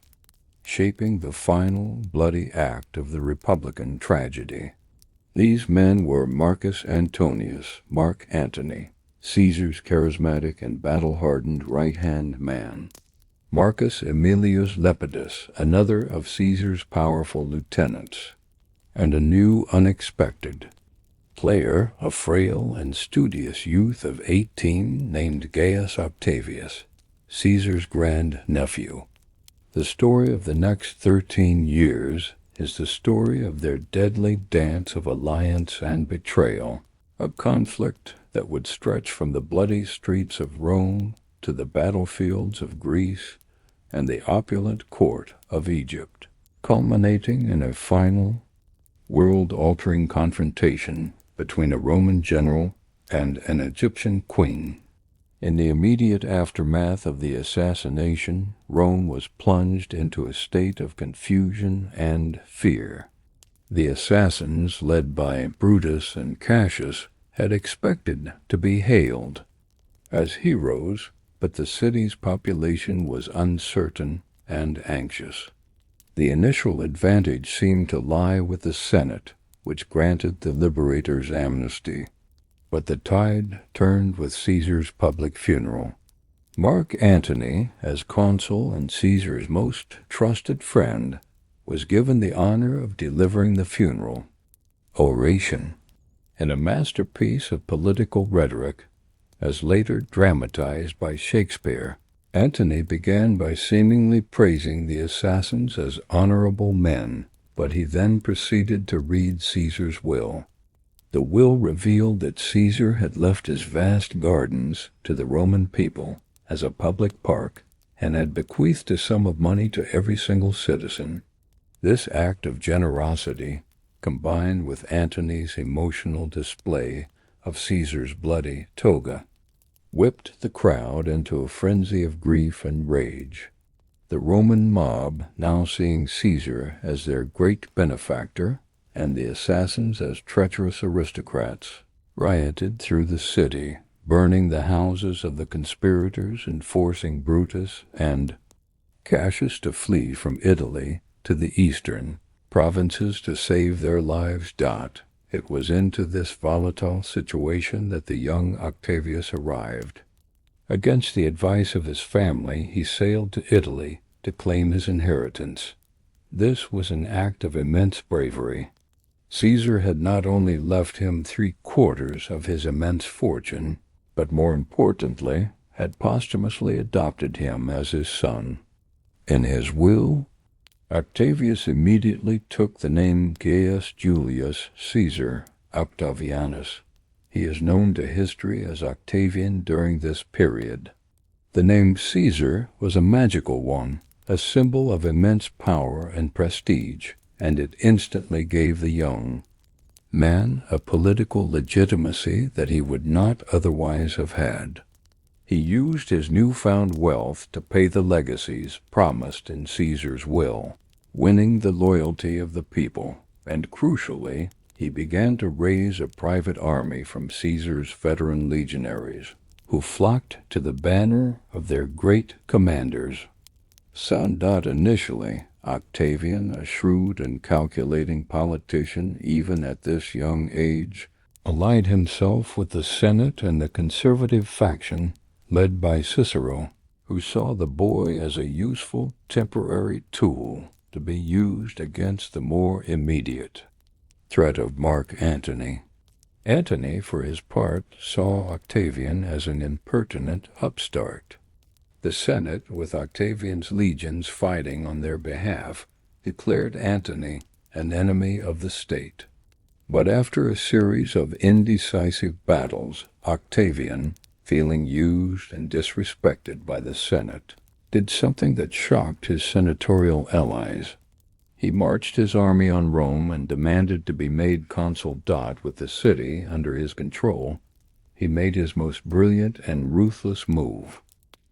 shaping the final bloody act of the Republican tragedy. These men were Marcus Antonius, Mark Antony, Caesar's charismatic and battle-hardened right-hand man; Marcus Aemilius Lepidus, another of Caesar's powerful lieutenants; and a new unexpected player, a frail and studious youth of 18 named Gaius Octavius, Caesar's grand-nephew. The story of the next 13 years is the story of their deadly dance of alliance and betrayal, a conflict that would stretch from the bloody streets of Rome to the battlefields of Greece and the opulent court of Egypt, culminating in a final, world-altering confrontation between a Roman general and an Egyptian queen. In the immediate aftermath of the assassination, Rome was plunged into a state of confusion and fear. The assassins, led by Brutus and Cassius, had expected to be hailed as heroes, but the city's population was uncertain and anxious. The initial advantage seemed to lie with the Senate, which granted the Liberators amnesty. But the tide turned with Caesar's public funeral. Mark Antony, as consul and Caesar's most trusted friend, was given the honor of delivering the funeral oration. In a masterpiece of political rhetoric, as later dramatized by Shakespeare, Antony began by seemingly praising the assassins as honorable men, but he then proceeded to read Caesar's will. The will revealed that Caesar had left his vast gardens to the Roman people as a public park and had bequeathed a sum of money to every single citizen. This act of generosity, combined with Antony's emotional display of Caesar's bloody toga, whipped the crowd into a frenzy of grief and rage. The Roman mob, now seeing Caesar as their great benefactor and the assassins as treacherous aristocrats, rioted through the city, burning the houses of the conspirators and forcing Brutus and Cassius to flee from Italy to the eastern provinces to save their lives. It was into this volatile situation that the young Octavius arrived. Against the advice of his family, he sailed to Italy to claim his inheritance. This was an act of immense bravery. Caesar had not only left him 3/4 of his immense fortune, but more importantly, had posthumously adopted him as his son. In his will, Octavius immediately took the name Gaius Julius Caesar Octavianus. He is known to history as Octavian during this period. The name Caesar was a magical one, a symbol of immense power and prestige, and it instantly gave the young man a political legitimacy that he would not otherwise have had. He used his newfound wealth to pay the legacies promised in Caesar's will, winning the loyalty of the people, and crucially, he began to raise a private army from Caesar's veteran legionaries, who flocked to the banner of their great commanders. Initially, Octavian, a shrewd and calculating politician even at this young age, allied himself with the Senate and the conservative faction led by Cicero, who saw the boy as a useful temporary tool to be used against the more immediate threat of Mark Antony. Antony, for his part, saw Octavian as an impertinent upstart. The Senate, with Octavian's legions fighting on their behalf, declared Antony an enemy of the state. But after a series of indecisive battles, Octavian, feeling used and disrespected by the Senate, did something that shocked his senatorial allies. He marched his army on Rome and demanded to be made consul with the city under his control. He made his most brilliant and ruthless move.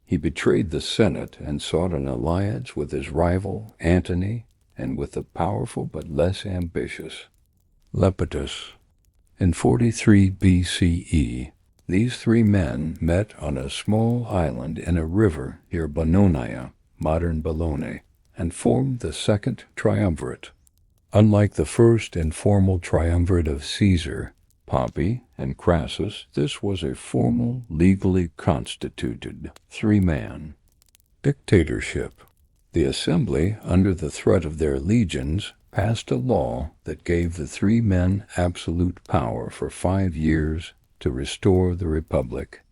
He betrayed the Senate and sought an alliance with his rival, Antony, and with the powerful but less ambitious Lepidus. In 43 BCE, these three men met on a small island in a river near Bononia, modern Bologna, and formed the second triumvirate. Unlike the first informal triumvirate of Caesar, Pompey, and Crassus, this was a formal, legally constituted three-man dictatorship. The assembly, under the threat of their legions, passed a law that gave the three men absolute power for 5 years to restore the republic.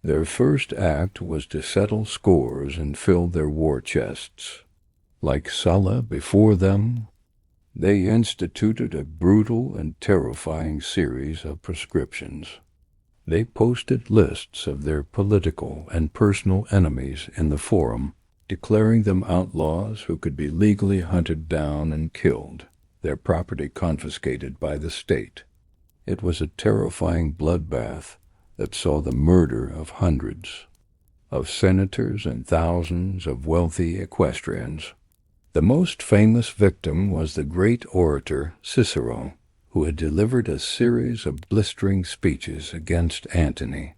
Their first act was to settle scores and fill their war chests. Like Sulla before them, they instituted a brutal and terrifying series of proscriptions. They posted lists of their political and personal enemies in the Forum, declaring them outlaws who could be legally hunted down and killed, their property confiscated by the state. It was a terrifying bloodbath that saw the murder of hundreds of senators and thousands of wealthy equestrians. The most famous victim was the great orator Cicero, who had delivered a series of blistering speeches against Antony.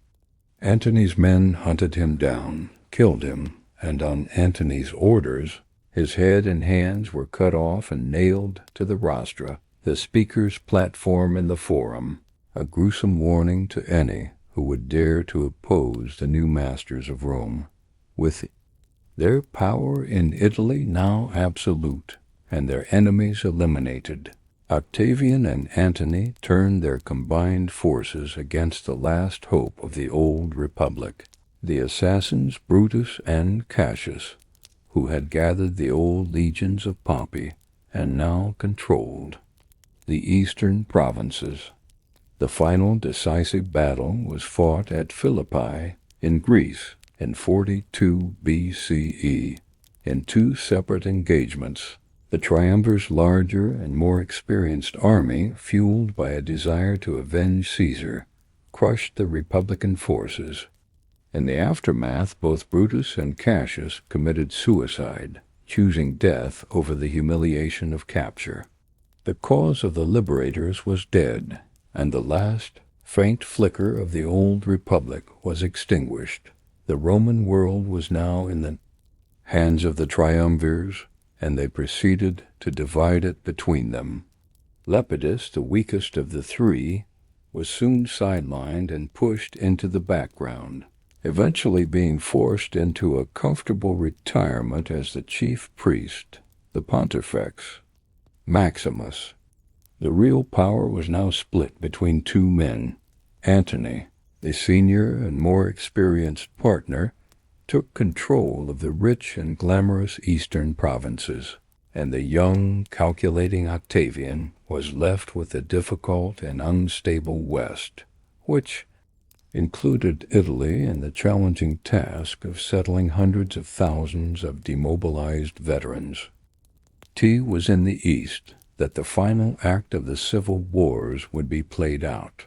Antony's men hunted him down, killed him, and on Antony's orders, his head and hands were cut off and nailed to the rostra, the speaker's platform in the Forum, a gruesome warning to any who would dare to oppose the new masters of Rome. With their power in Italy now absolute, and their enemies eliminated, Octavian and Antony turned their combined forces against the last hope of the old republic, the assassins Brutus and Cassius, who had gathered the old legions of Pompey and now controlled the eastern provinces. The final decisive battle was fought at Philippi in Greece in 42 BCE. In 2 separate engagements, the triumvir's larger and more experienced army, fueled by a desire to avenge Caesar, crushed the Republican forces. In the aftermath, both Brutus and Cassius committed suicide, choosing death over the humiliation of capture. The cause of the liberators was dead, and the last faint flicker of the old republic was extinguished. The Roman world was now in the hands of the triumvirs, and they proceeded to divide it between them. Lepidus, the weakest of the three, was soon sidelined and pushed into the background, eventually being forced into a comfortable retirement as the chief priest, the Pontifex Maximus. The real power was now split between 2 men, Antony, The senior and more experienced partner took control of the rich and glamorous eastern provinces, and the young, calculating Octavian was left with the difficult and unstable West, which included Italy and the challenging task of settling hundreds of thousands of demobilized veterans. T was in the East that the final act of the civil wars would be played out.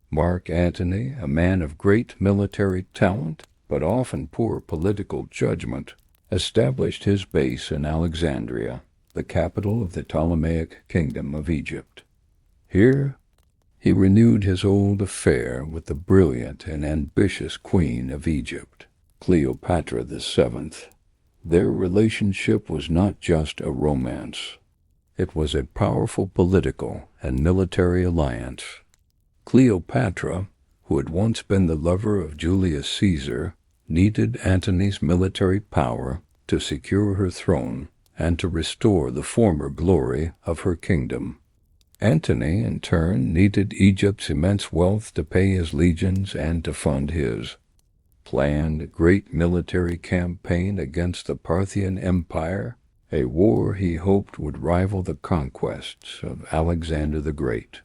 Mark Antony, a man of great military talent, but often poor political judgment, established his base in Alexandria, the capital of the Ptolemaic kingdom of Egypt. Here he renewed his old affair with the brilliant and ambitious queen of Egypt, Cleopatra VII. Their relationship was not just a romance. It was a powerful political and military alliance. Cleopatra, who had once been the lover of Julius Caesar, needed Antony's military power to secure her throne and to restore the former glory of her kingdom. Antony, in turn, needed Egypt's immense wealth to pay his legions and to fund his planned great military campaign against the Parthian Empire, a war he hoped would rival the conquests of Alexander the Great.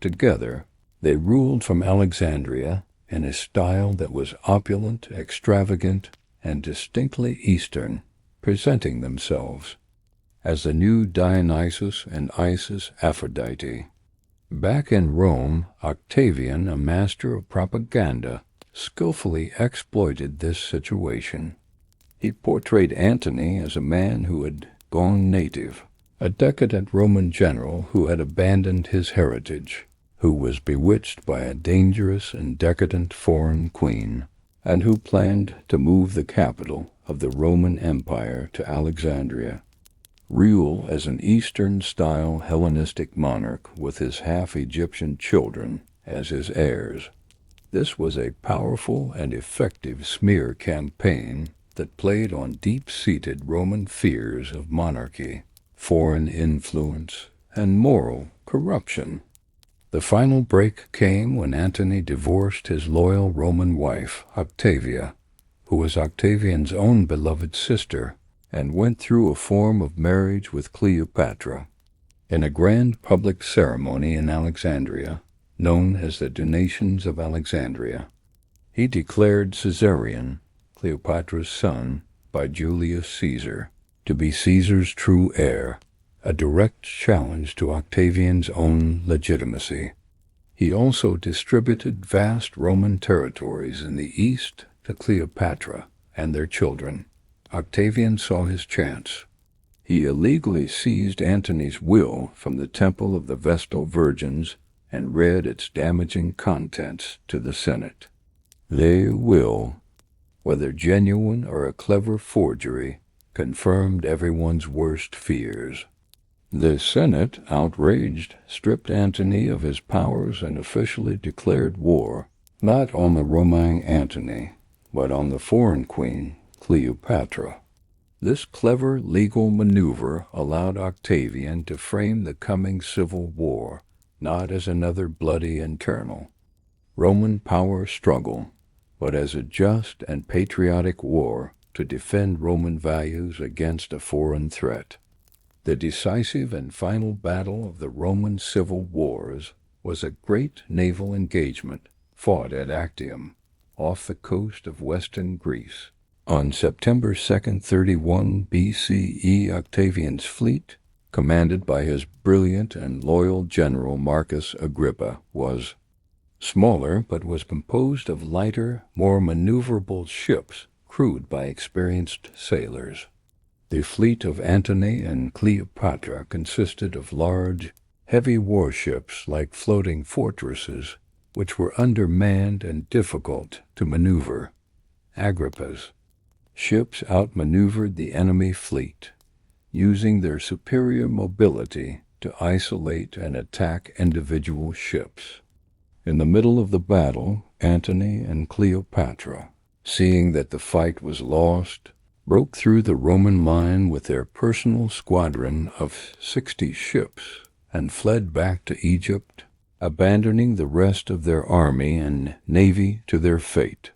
Together, they ruled from Alexandria in a style that was opulent, extravagant, and distinctly Eastern, presenting themselves as the new Dionysus and Isis Aphrodite. Back in Rome, Octavian, a master of propaganda, skillfully exploited this situation. He portrayed Antony as a man who had gone native, a decadent Roman general who had abandoned his heritage, who was bewitched by a dangerous and decadent foreign queen, and who planned to move the capital of the Roman Empire to Alexandria, rule as an Eastern-style Hellenistic monarch with his half-Egyptian children as his heirs. This was a powerful and effective smear campaign that played on deep-seated Roman fears of monarchy, foreign influence, and moral corruption. The final break came when Antony divorced his loyal Roman wife, Octavia, who was Octavian's own beloved sister, and went through a form of marriage with Cleopatra. In a grand public ceremony in Alexandria, known as the Donations of Alexandria, he declared Caesarion, Cleopatra's son by Julius Caesar, to be Caesar's true heir, a direct challenge to Octavian's own legitimacy. He also distributed vast Roman territories in the east to Cleopatra and their children. Octavian saw his chance. He illegally seized Antony's will from the Temple of the Vestal Virgins and read its damaging contents to the Senate. Their will, whether genuine or a clever forgery, confirmed everyone's worst fears. The Senate, outraged, stripped Antony of his powers and officially declared war, not on the Roman Antony, but on the foreign queen, Cleopatra. This clever legal maneuver allowed Octavian to frame the coming civil war not as another bloody internal Roman power struggle, but as a just and patriotic war to defend Roman values against a foreign threat. The decisive and final battle of the Roman civil wars was a great naval engagement fought at Actium, off the coast of western Greece. On September 2nd, 31 BCE, Octavian's fleet, commanded by his brilliant and loyal general Marcus Agrippa, was smaller but was composed of lighter, more maneuverable ships crewed by experienced sailors. The fleet of Antony and Cleopatra consisted of large, heavy warships like floating fortresses, which were undermanned and difficult to maneuver. Agrippa's ships outmaneuvered the enemy fleet, using their superior mobility to isolate and attack individual ships. In the middle of the battle, Antony and Cleopatra, seeing that the fight was lost, broke through the Roman line with their personal squadron of 60 ships and fled back to Egypt, abandoning the rest of their army and navy to their fate.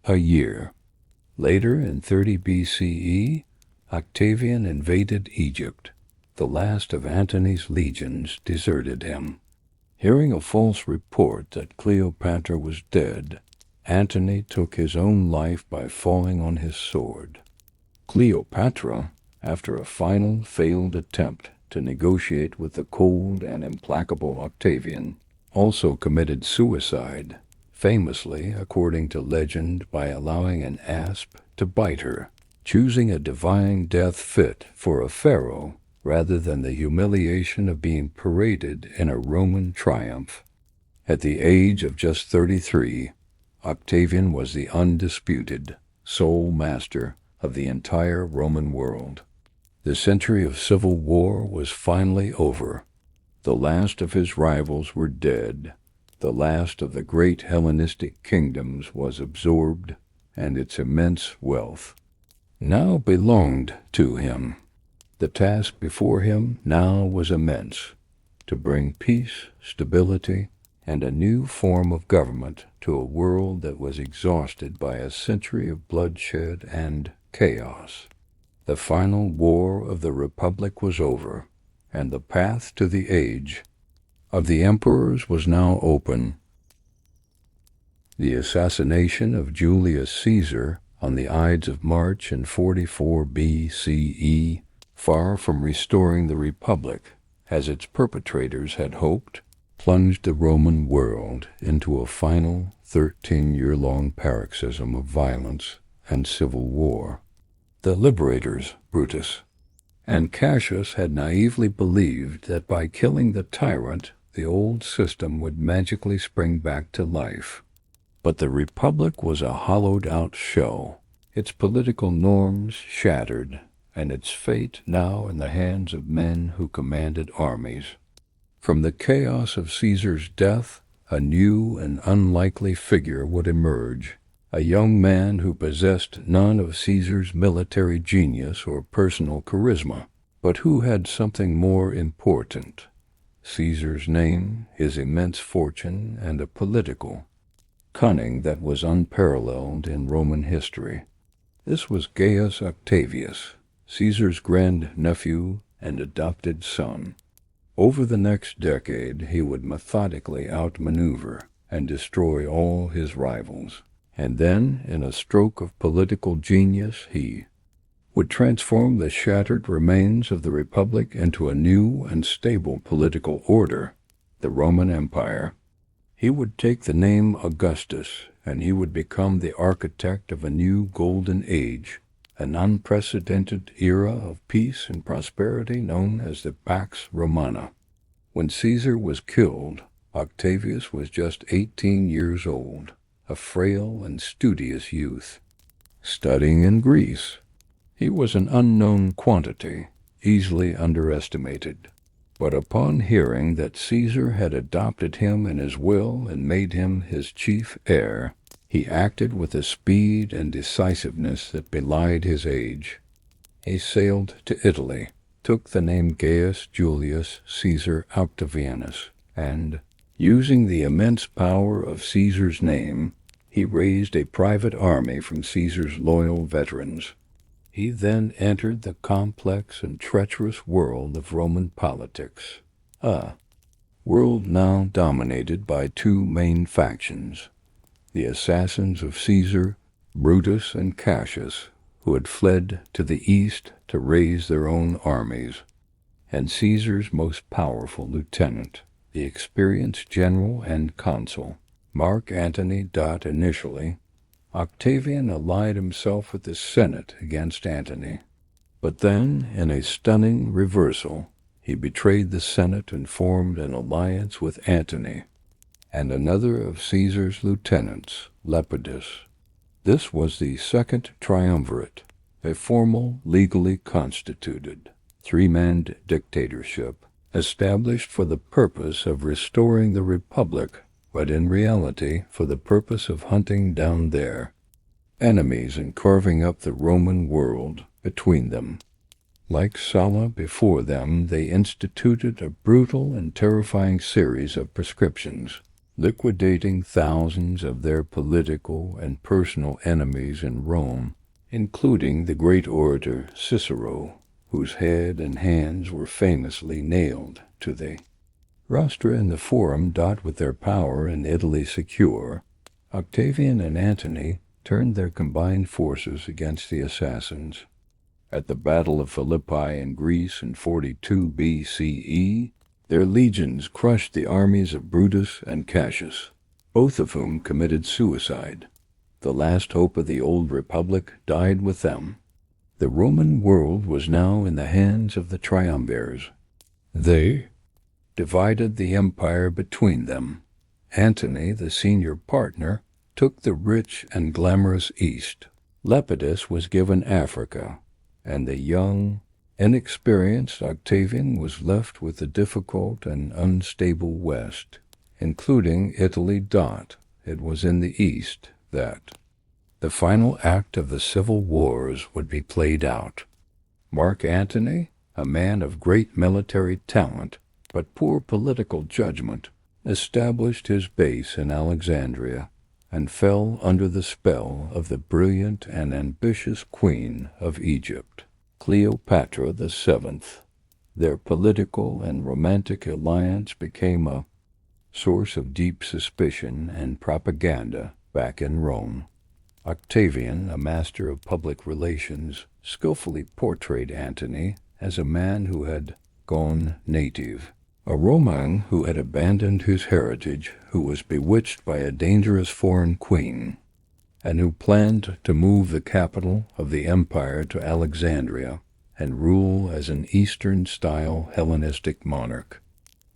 A year later, in 30 BCE, Octavian invaded Egypt. The last of Antony's legions deserted him. Hearing a false report that Cleopatra was dead, Antony took his own life by falling on his sword. Cleopatra, after a final failed attempt to negotiate with the cold and implacable Octavian, also committed suicide, famously, according to legend, by allowing an asp to bite her, choosing a divine death fit for a pharaoh rather than the humiliation of being paraded in a Roman triumph. At the age of just 33, Octavian was the undisputed sole master of the entire Roman world. The century of civil war was finally over. The last of his rivals were dead. The last of the great Hellenistic kingdoms was absorbed, and its immense wealth now belonged to him. The task before him now was immense: to bring peace, stability, and a new form of government to a world that was exhausted by a century of bloodshed and chaos. The final war of the Republic was over, and the path to the age of the emperors was now open. The assassination of Julius Caesar on the Ides of March in 44 BCE, far from restoring the Republic, as its perpetrators had hoped, plunged the Roman world into a final 13-year-long paroxysm of violence and civil war. The liberators, Brutus and Cassius, had naively believed that by killing the tyrant, the old system would magically spring back to life. But the Republic was a hollowed-out shell, its political norms shattered, and its fate now in the hands of men who commanded armies. From the chaos of Caesar's death, a new and unlikely figure would emerge, a young man who possessed none of Caesar's military genius or personal charisma, but who had something more important: Caesar's name, his immense fortune, and a political cunning that was unparalleled in Roman history. This was Gaius Octavius, Caesar's grandnephew and adopted son. Over the next decade, he would methodically outmaneuver and destroy all his rivals. And then, in a stroke of political genius, he would transform the shattered remains of the Republic into a new and stable political order, the Roman Empire. He would take the name Augustus, and he would become the architect of a new golden age, an unprecedented era of peace and prosperity known as the Pax Romana. When Caesar was killed, Octavius was just 18 years old, a frail and studious youth, studying in Greece. He was an unknown quantity, easily underestimated. But upon hearing that Caesar had adopted him in his will and made him his chief heir, he acted with a speed and decisiveness that belied his age. He sailed to Italy, took the name Gaius Julius Caesar Octavianus, and, using the immense power of Caesar's name, he raised a private army from Caesar's loyal veterans. He then entered the complex and treacherous world of Roman politics, a world now dominated by two main factions: the assassins of Caesar, Brutus and Cassius, who had fled to the east to raise their own armies, and Caesar's most powerful lieutenant, the experienced general and consul, Mark Antony. Initially, Octavian allied himself with the Senate against Antony. But then, in a stunning reversal, he betrayed the Senate and formed an alliance with Antony and another of Caesar's lieutenants, Lepidus. This was the Second Triumvirate, a formal, legally constituted, three-man dictatorship established for the purpose of restoring the Republic, but in reality for the purpose of hunting down their enemies and carving up the Roman world between them. Like Sulla before them, they instituted a brutal and terrifying series of proscriptions, liquidating thousands of their political and personal enemies in Rome, including the great orator Cicero, whose head and hands were famously nailed to the rostra in the Forum. With their power in Italy secure, Octavian and Antony turned their combined forces against the assassins. At the Battle of Philippi in Greece in 42 BCE, their legions crushed the armies of Brutus and Cassius, both of whom committed suicide. The last hope of the old republic died with them. The Roman world was now in the hands of the triumvirs. They divided the empire between them. Antony, the senior partner, took the rich and glamorous East. Lepidus was given Africa, and the young, inexperienced Octavian was left with the difficult and unstable West, including Italy. It was in the East that the final act of the civil wars would be played out. Mark Antony, a man of great military talent but poor political judgment, established his base in Alexandria and fell under the spell of the brilliant and ambitious queen of Egypt, Cleopatra VII. Their political and romantic alliance became a source of deep suspicion and propaganda back in Rome. Octavian, a master of public relations, skillfully portrayed Antony as a man who had gone native, a Roman who had abandoned his heritage, who was bewitched by a dangerous foreign queen, and who planned to move the capital of the empire to Alexandria and rule as an Eastern-style Hellenistic monarch.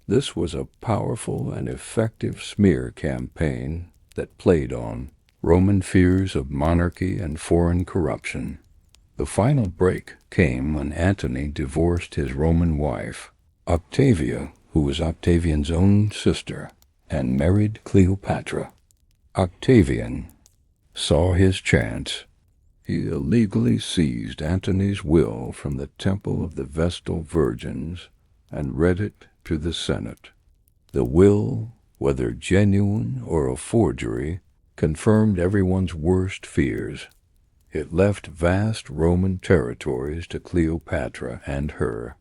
This was a powerful and effective smear campaign that played on Roman fears of monarchy and foreign corruption. The final break came when Antony divorced his Roman wife, Octavia, who was Octavian's own sister, and married Cleopatra. Octavian saw his chance. He illegally seized Antony's will from the Temple of the Vestal Virgins and read it to the Senate. The will, whether genuine or a forgery, confirmed everyone's worst fears. It left vast Roman territories to Cleopatra and her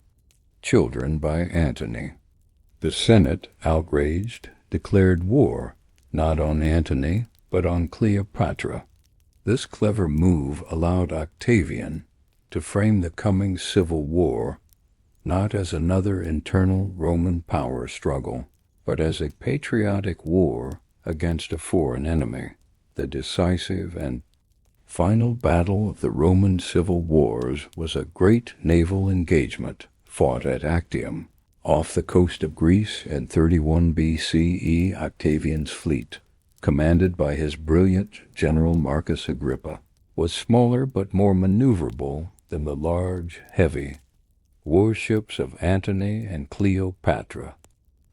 children by Antony. The Senate, outraged, declared war, not on Antony, but on Cleopatra. This clever move allowed Octavian to frame the coming civil war not as another internal Roman power struggle, but as a patriotic war against a foreign enemy. The decisive and final battle of the Roman civil wars was a great naval engagement fought at Actium, off the coast of Greece in 31 BCE. Octavian's fleet, commanded by his brilliant general Marcus Agrippa, was smaller but more maneuverable than the large, heavy warships of Antony and Cleopatra.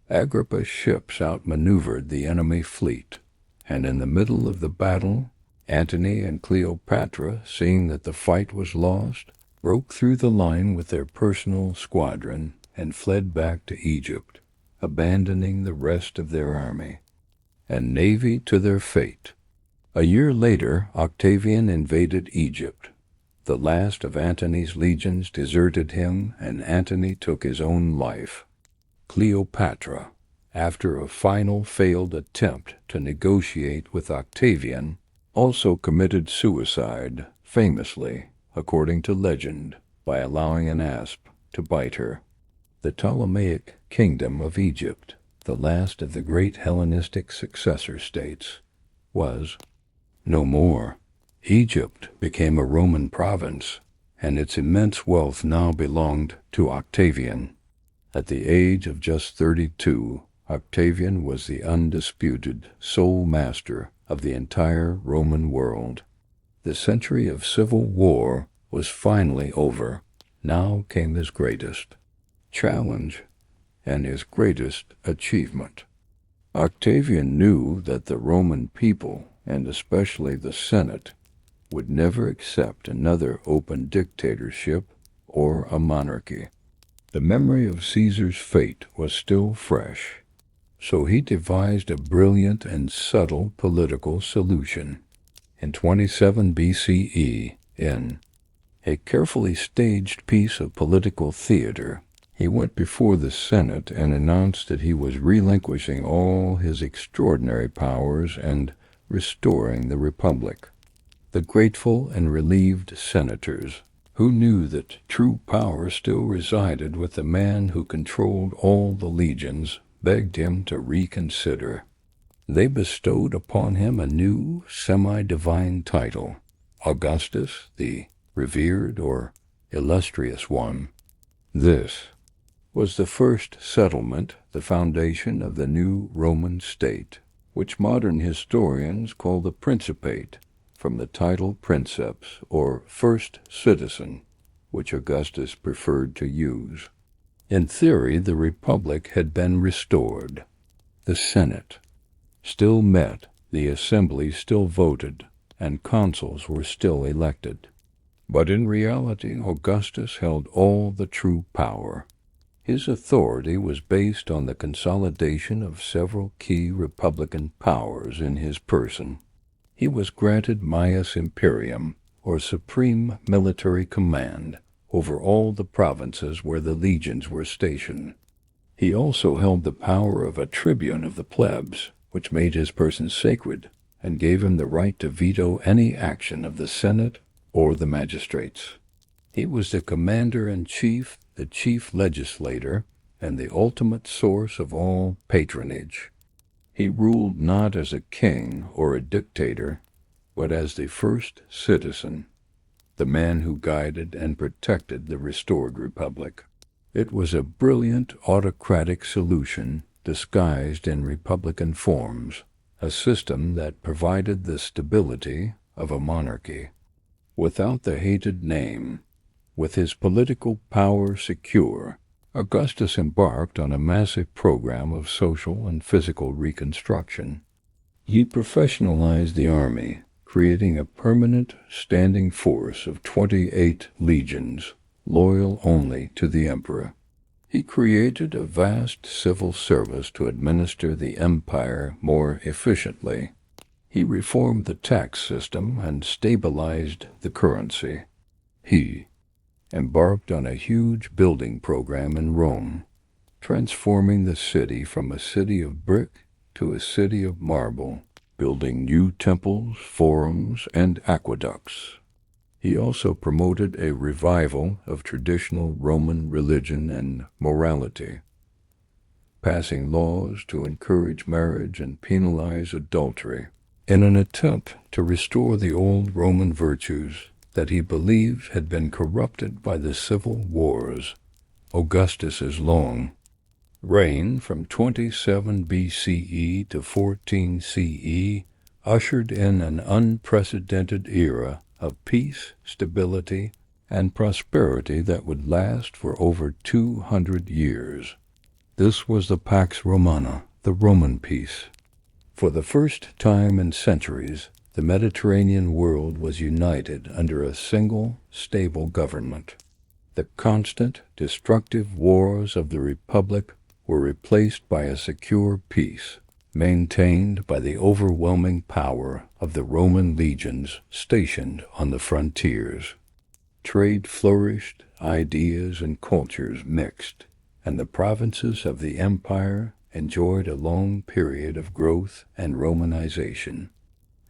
Agrippa's ships outmaneuvered the enemy fleet, and in the middle of the battle, Antony and Cleopatra, seeing that the fight was lost, broke through the line with their personal squadron and fled back to Egypt, abandoning the rest of their army and navy to their fate. A year later, Octavian invaded Egypt. The last of Antony's legions deserted him, and Antony took his own life. Cleopatra, after a final failed attempt to negotiate with Octavian, also committed suicide, famously, according to legend, by allowing an asp to bite her. The Ptolemaic kingdom of Egypt, the last of the great Hellenistic successor states, was no more. Egypt became a Roman province, and its immense wealth now belonged to Octavian. At the age of just 32, Octavian was the undisputed sole master of the entire Roman world. The century of civil war was finally over. Now came his greatest challenge and his greatest achievement. Octavian knew that the Roman people, and especially the Senate, would never accept another open dictatorship or a monarchy. The memory of Caesar's fate was still fresh, so he devised a brilliant and subtle political solution. In 27 BCE, in a carefully staged piece of political theater, he went before the Senate and announced that he was relinquishing all his extraordinary powers and restoring the Republic. The grateful and relieved senators, who knew that true power still resided with the man who controlled all the legions, begged him to reconsider. They bestowed upon him a new semi-divine title, Augustus, the revered or illustrious one. This was the first settlement, the foundation of the new Roman state, which modern historians call the Principate, from the title princeps, or first citizen, which Augustus preferred to use. In theory, the Republic had been restored. The Senate still met, the assembly still voted, and consuls were still elected. But in reality, Augustus held all the true power. His authority was based on the consolidation of several key republican powers in his person. He was granted maius imperium, or supreme military command, over all the provinces where the legions were stationed. He also held the power of a tribune of the plebs, which made his person sacred, and gave him the right to veto any action of the Senate or the magistrates. He was the commander-in-chief, the chief legislator, and the ultimate source of all patronage. He ruled not as a king or a dictator, but as the first citizen, the man who guided and protected the restored republic. It was a brilliant autocratic solution disguised in republican forms, a system that provided the stability of a monarchy. Without the hated name, with his political power secure, Augustus embarked on a massive program of social and physical reconstruction. He professionalized the army, creating a permanent standing force of 28 legions, loyal only to the emperor. He created a vast civil service to administer the empire more efficiently. He reformed the tax system and stabilized the currency. He embarked on a huge building program in Rome, transforming the city from a city of brick to a city of marble, building new temples, forums, and aqueducts. He also promoted a revival of traditional Roman religion and morality, passing laws to encourage marriage and penalize adultery, in an attempt to restore the old Roman virtues that he believed had been corrupted by the civil wars. Augustus's long reign from 27 BCE to 14 CE ushered in an unprecedented era of peace, stability, and prosperity that would last for over 200 years. This was the Pax Romana, the Roman peace. For the first time in centuries, the Mediterranean world was united under a single, stable government. The constant, destructive wars of the Republic were replaced by a secure peace, maintained by the overwhelming power of the Roman legions stationed on the frontiers. Trade flourished, ideas and cultures mixed, and the provinces of the empire enjoyed a long period of growth and Romanization.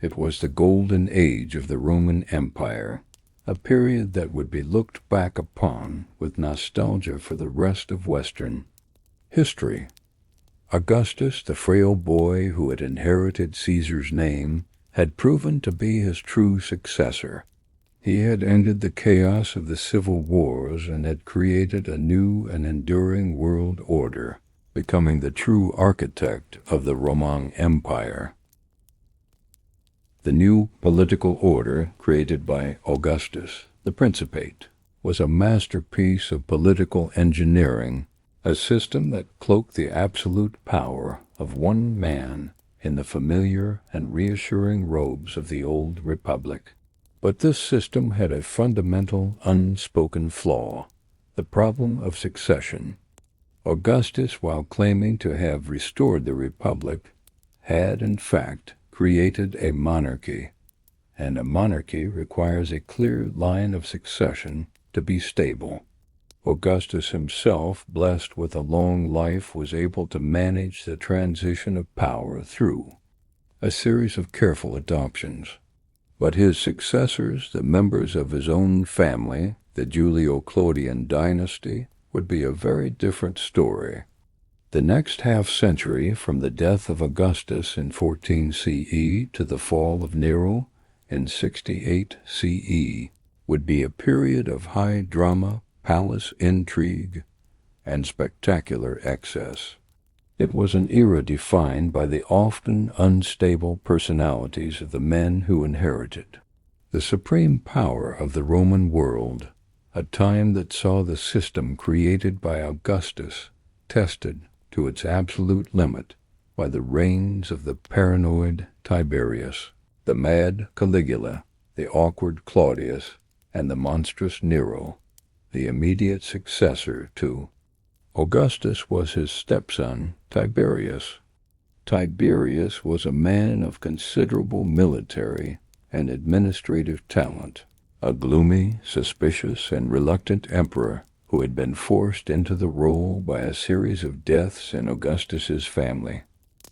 It was the golden age of the Roman Empire, a period that would be looked back upon with nostalgia for the rest of Western history. Augustus, the frail boy who had inherited Caesar's name, had proven to be his true successor. He had ended the chaos of the civil wars and had created a new and enduring world order, becoming the true architect of the Roman Empire. The new political order created by Augustus, the Principate, was a masterpiece of political engineering, a system that cloaked the absolute power of one man in the familiar and reassuring robes of the old republic. But this system had a fundamental, unspoken flaw. The problem of succession. Augustus, while claiming to have restored the Republic, had in fact created a monarchy, and a monarchy requires a clear line of succession to be stable. Augustus himself, blessed with a long life, was able to manage the transition of power through a series of careful adoptions. But his successors, the members of his own family, the Julio-Claudian Dynasty, would be a very different story. The next half-century, from the death of Augustus in 14 CE to the fall of Nero in 68 CE, would be a period of high drama, palace intrigue, and spectacular excess. It was an era defined by the often unstable personalities of the men who inherited the supreme power of the Roman world, a time that saw the system created by Augustus tested to its absolute limit by the reigns of the paranoid Tiberius, the mad Caligula, the awkward Claudius, and the monstrous Nero, the immediate successor to Augustus was his stepson, Tiberius. Tiberius was a man of considerable military and administrative talent, a gloomy, suspicious, and reluctant emperor who had been forced into the role by a series of deaths in Augustus's family.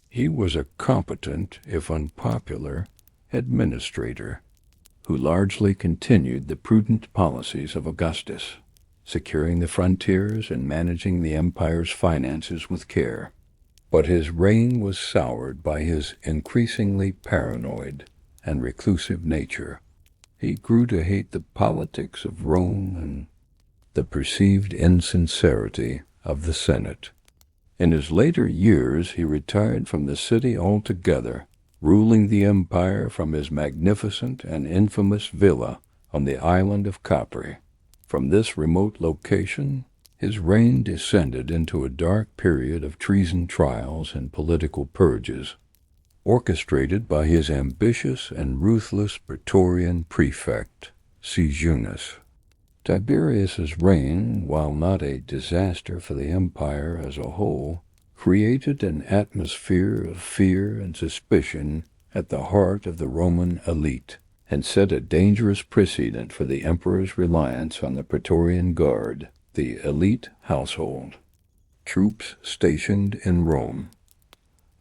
He was a competent, if unpopular, administrator who largely continued the prudent policies of Augustus, securing the frontiers and managing the empire's finances with care. But his reign was soured by his increasingly paranoid and reclusive nature. He grew to hate the politics of Rome and the perceived insincerity of the Senate. In his later years, he retired from the city altogether, ruling the empire from his magnificent and infamous villa on the island of Capri. From this remote location, his reign descended into a dark period of treason trials and political purges, orchestrated by his ambitious and ruthless Praetorian prefect, Sejanus. Tiberius's reign, while not a disaster for the empire as a whole, created an atmosphere of fear and suspicion at the heart of the Roman elite, and set a dangerous precedent for the emperor's reliance on the Praetorian Guard, the elite household, troops stationed in Rome.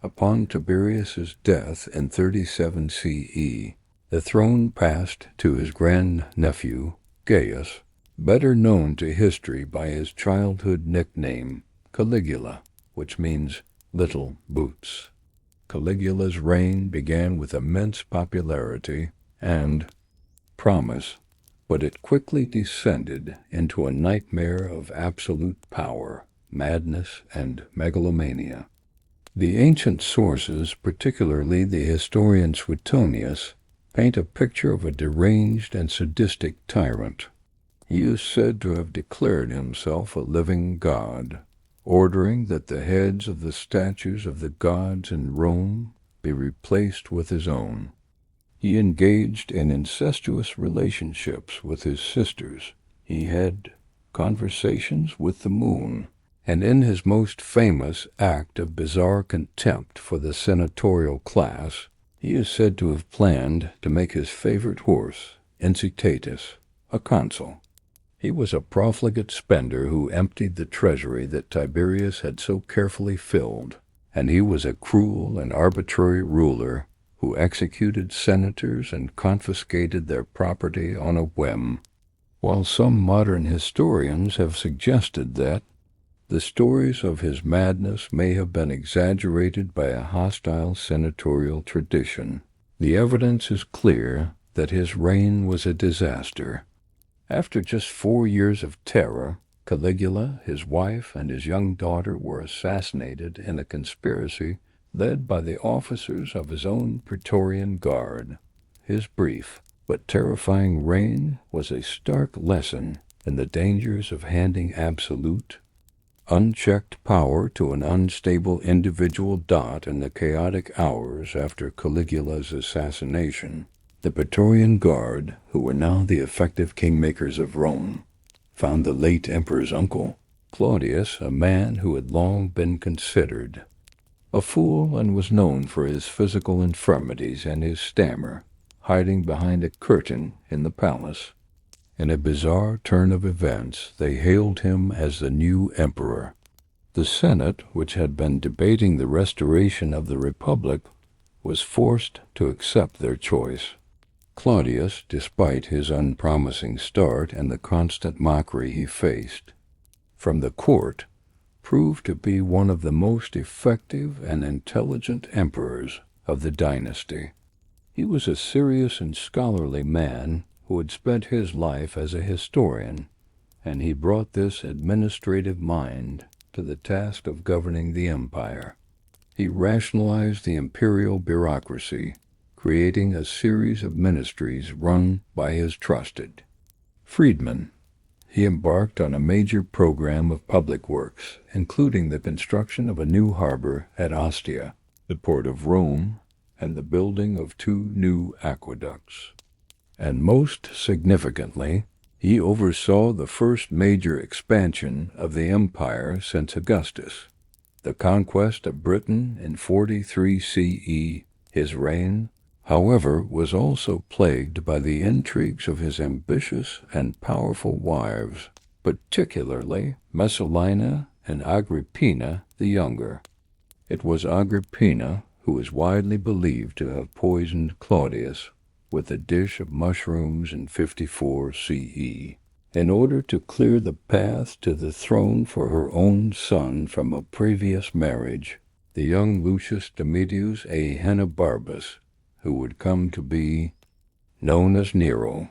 Upon Tiberius's death in 37 CE, the throne passed to his grandnephew, Gaius, better known to history by his childhood nickname, Caligula, which means little boots. Caligula's reign began with immense popularity and promise, but it quickly descended into a nightmare of absolute power, madness, and megalomania. The ancient sources, particularly the historian Suetonius, paint a picture of a deranged and sadistic tyrant. He is said to have declared himself a living god, ordering that the heads of the statues of the gods in Rome be replaced with his own. He engaged in incestuous relationships with his sisters. He had conversations with the moon, and in his most famous act of bizarre contempt for the senatorial class, he is said to have planned to make his favorite horse, Incitatus, a consul. He was a profligate spender who emptied the treasury that Tiberius had so carefully filled, and he was a cruel and arbitrary ruler who executed senators and confiscated their property on a whim. While some modern historians have suggested that the stories of his madness may have been exaggerated by a hostile senatorial tradition, the evidence is clear that his reign was a disaster. After just 4 years of terror, Caligula, his wife, and his young daughter were assassinated in a conspiracy led by the officers of his own Praetorian Guard. His brief but terrifying reign was a stark lesson in the dangers of handing absolute, unchecked power to an unstable individual dot in the chaotic hours after Caligula's assassination. The Praetorian Guard, who were now the effective kingmakers of Rome, found the late emperor's uncle, Claudius, a man who had long been considered a fool and was known for his physical infirmities and his stammer, hiding behind a curtain in the palace. In a bizarre turn of events, they hailed him as the new emperor. The Senate, which had been debating the restoration of the Republic, was forced to accept their choice. Claudius, despite his unpromising start and the constant mockery he faced from the court, proved to be one of the most effective and intelligent emperors of the dynasty. He was a serious and scholarly man who had spent his life as a historian, and he brought this administrative mind to the task of governing the empire. He rationalized the imperial bureaucracy, creating a series of ministries run by his trusted freedmen. He embarked on a major program of public works, including the construction of a new harbor at Ostia, the port of Rome, and the building of 2 new aqueducts. And most significantly, he oversaw the first major expansion of the empire since Augustus, the conquest of Britain in 43 CE. His reign, however, was also plagued by the intrigues of his ambitious and powerful wives, particularly Messalina and Agrippina the Younger. It was Agrippina who is widely believed to have poisoned Claudius with a dish of mushrooms in 54 CE, in order to clear the path to the throne for her own son from a previous marriage, the young Lucius Domitius Ahenobarbus, who would come to be known as Nero.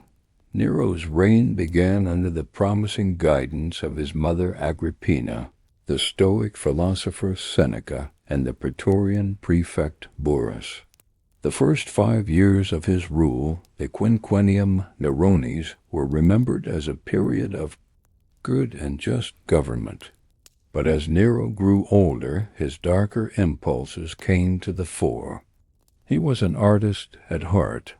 Nero's reign began under the promising guidance of his mother Agrippina, the Stoic philosopher Seneca, and the Praetorian prefect Burrus. The first 5 years of his rule, the Quinquennium Neronis, were remembered as a period of good and just government. But as Nero grew older, his darker impulses came to the fore. He was an artist at heart,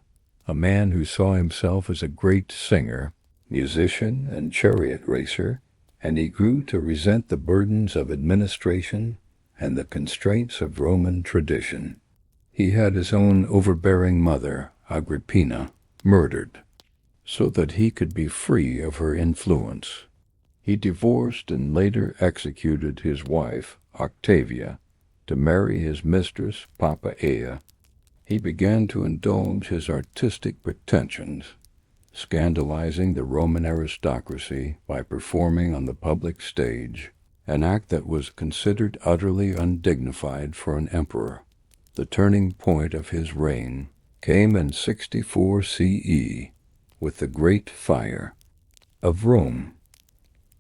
a man who saw himself as a great singer, musician, and chariot racer, and he grew to resent the burdens of administration and the constraints of Roman tradition. He had his own overbearing mother, Agrippina, murdered, so that he could be free of her influence. He divorced and later executed his wife, Octavia, to marry his mistress, Poppaea. He began to indulge his artistic pretensions, scandalizing the Roman aristocracy by performing on the public stage, an act that was considered utterly undignified for an emperor. The turning point of his reign came in 64 CE with the Great Fire of Rome.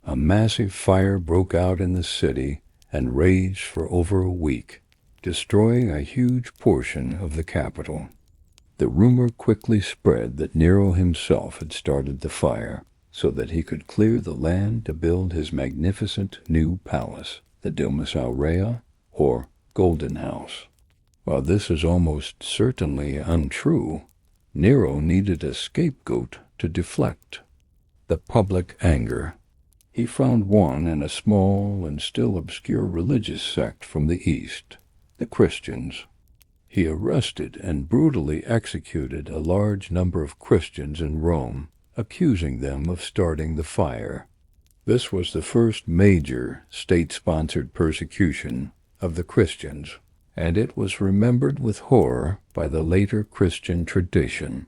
A massive fire broke out in the city and raged for over a week, destroying a huge portion of the capital. The rumor quickly spread that Nero himself had started the fire so that he could clear the land to build his magnificent new palace, the Domus Aurea, or Golden House. While this is almost certainly untrue, Nero needed a scapegoat to deflect the public anger. He found one in a small and still obscure religious sect from the East, the Christians. He arrested and brutally executed a large number of Christians in Rome, accusing them of starting the fire. This was the first major state-sponsored persecution of the Christians, and it was remembered with horror by the later Christian tradition,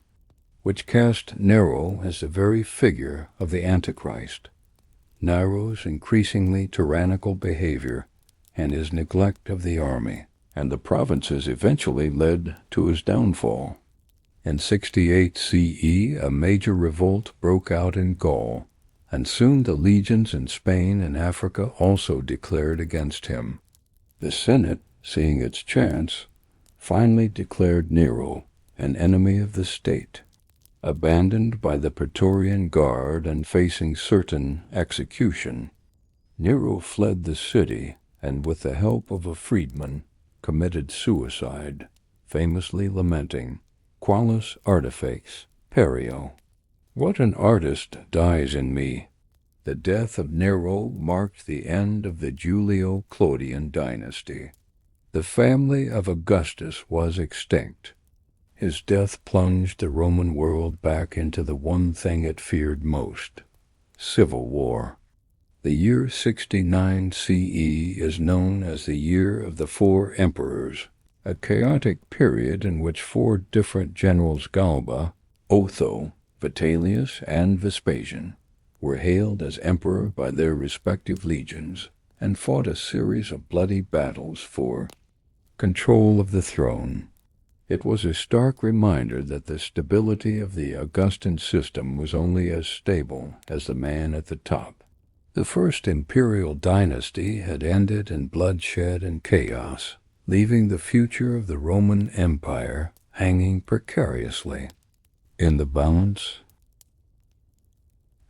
which cast Nero as the very figure of the Antichrist. Nero's increasingly tyrannical behavior and his neglect of the army and the provinces eventually led to his downfall. In 68 CE, a major revolt broke out in Gaul, and soon the legions in Spain and Africa also declared against him. The Senate, seeing its chance, finally declared Nero an enemy of the state. Abandoned by the Praetorian Guard and facing certain execution, Nero fled the city and, with the help of a freedman, committed suicide, famously lamenting, "Qualis artifex perio." What an artist dies in me. The death of Nero marked the end of the Julio-Claudian dynasty. The family of Augustus was extinct. His death plunged the Roman world back into the one thing it feared most: civil war. The year 69 CE is known as the Year of the Four Emperors, a chaotic period in which four different generals Galba, Otho, Vitellius, and Vespasian were hailed as emperor by their respective legions and fought a series of bloody battles for control of the throne. It was a stark reminder that the stability of the Augustan system was only as stable as the man at the top. The first imperial dynasty had ended in bloodshed and chaos, leaving the future of the Roman Empire hanging precariously in the balance.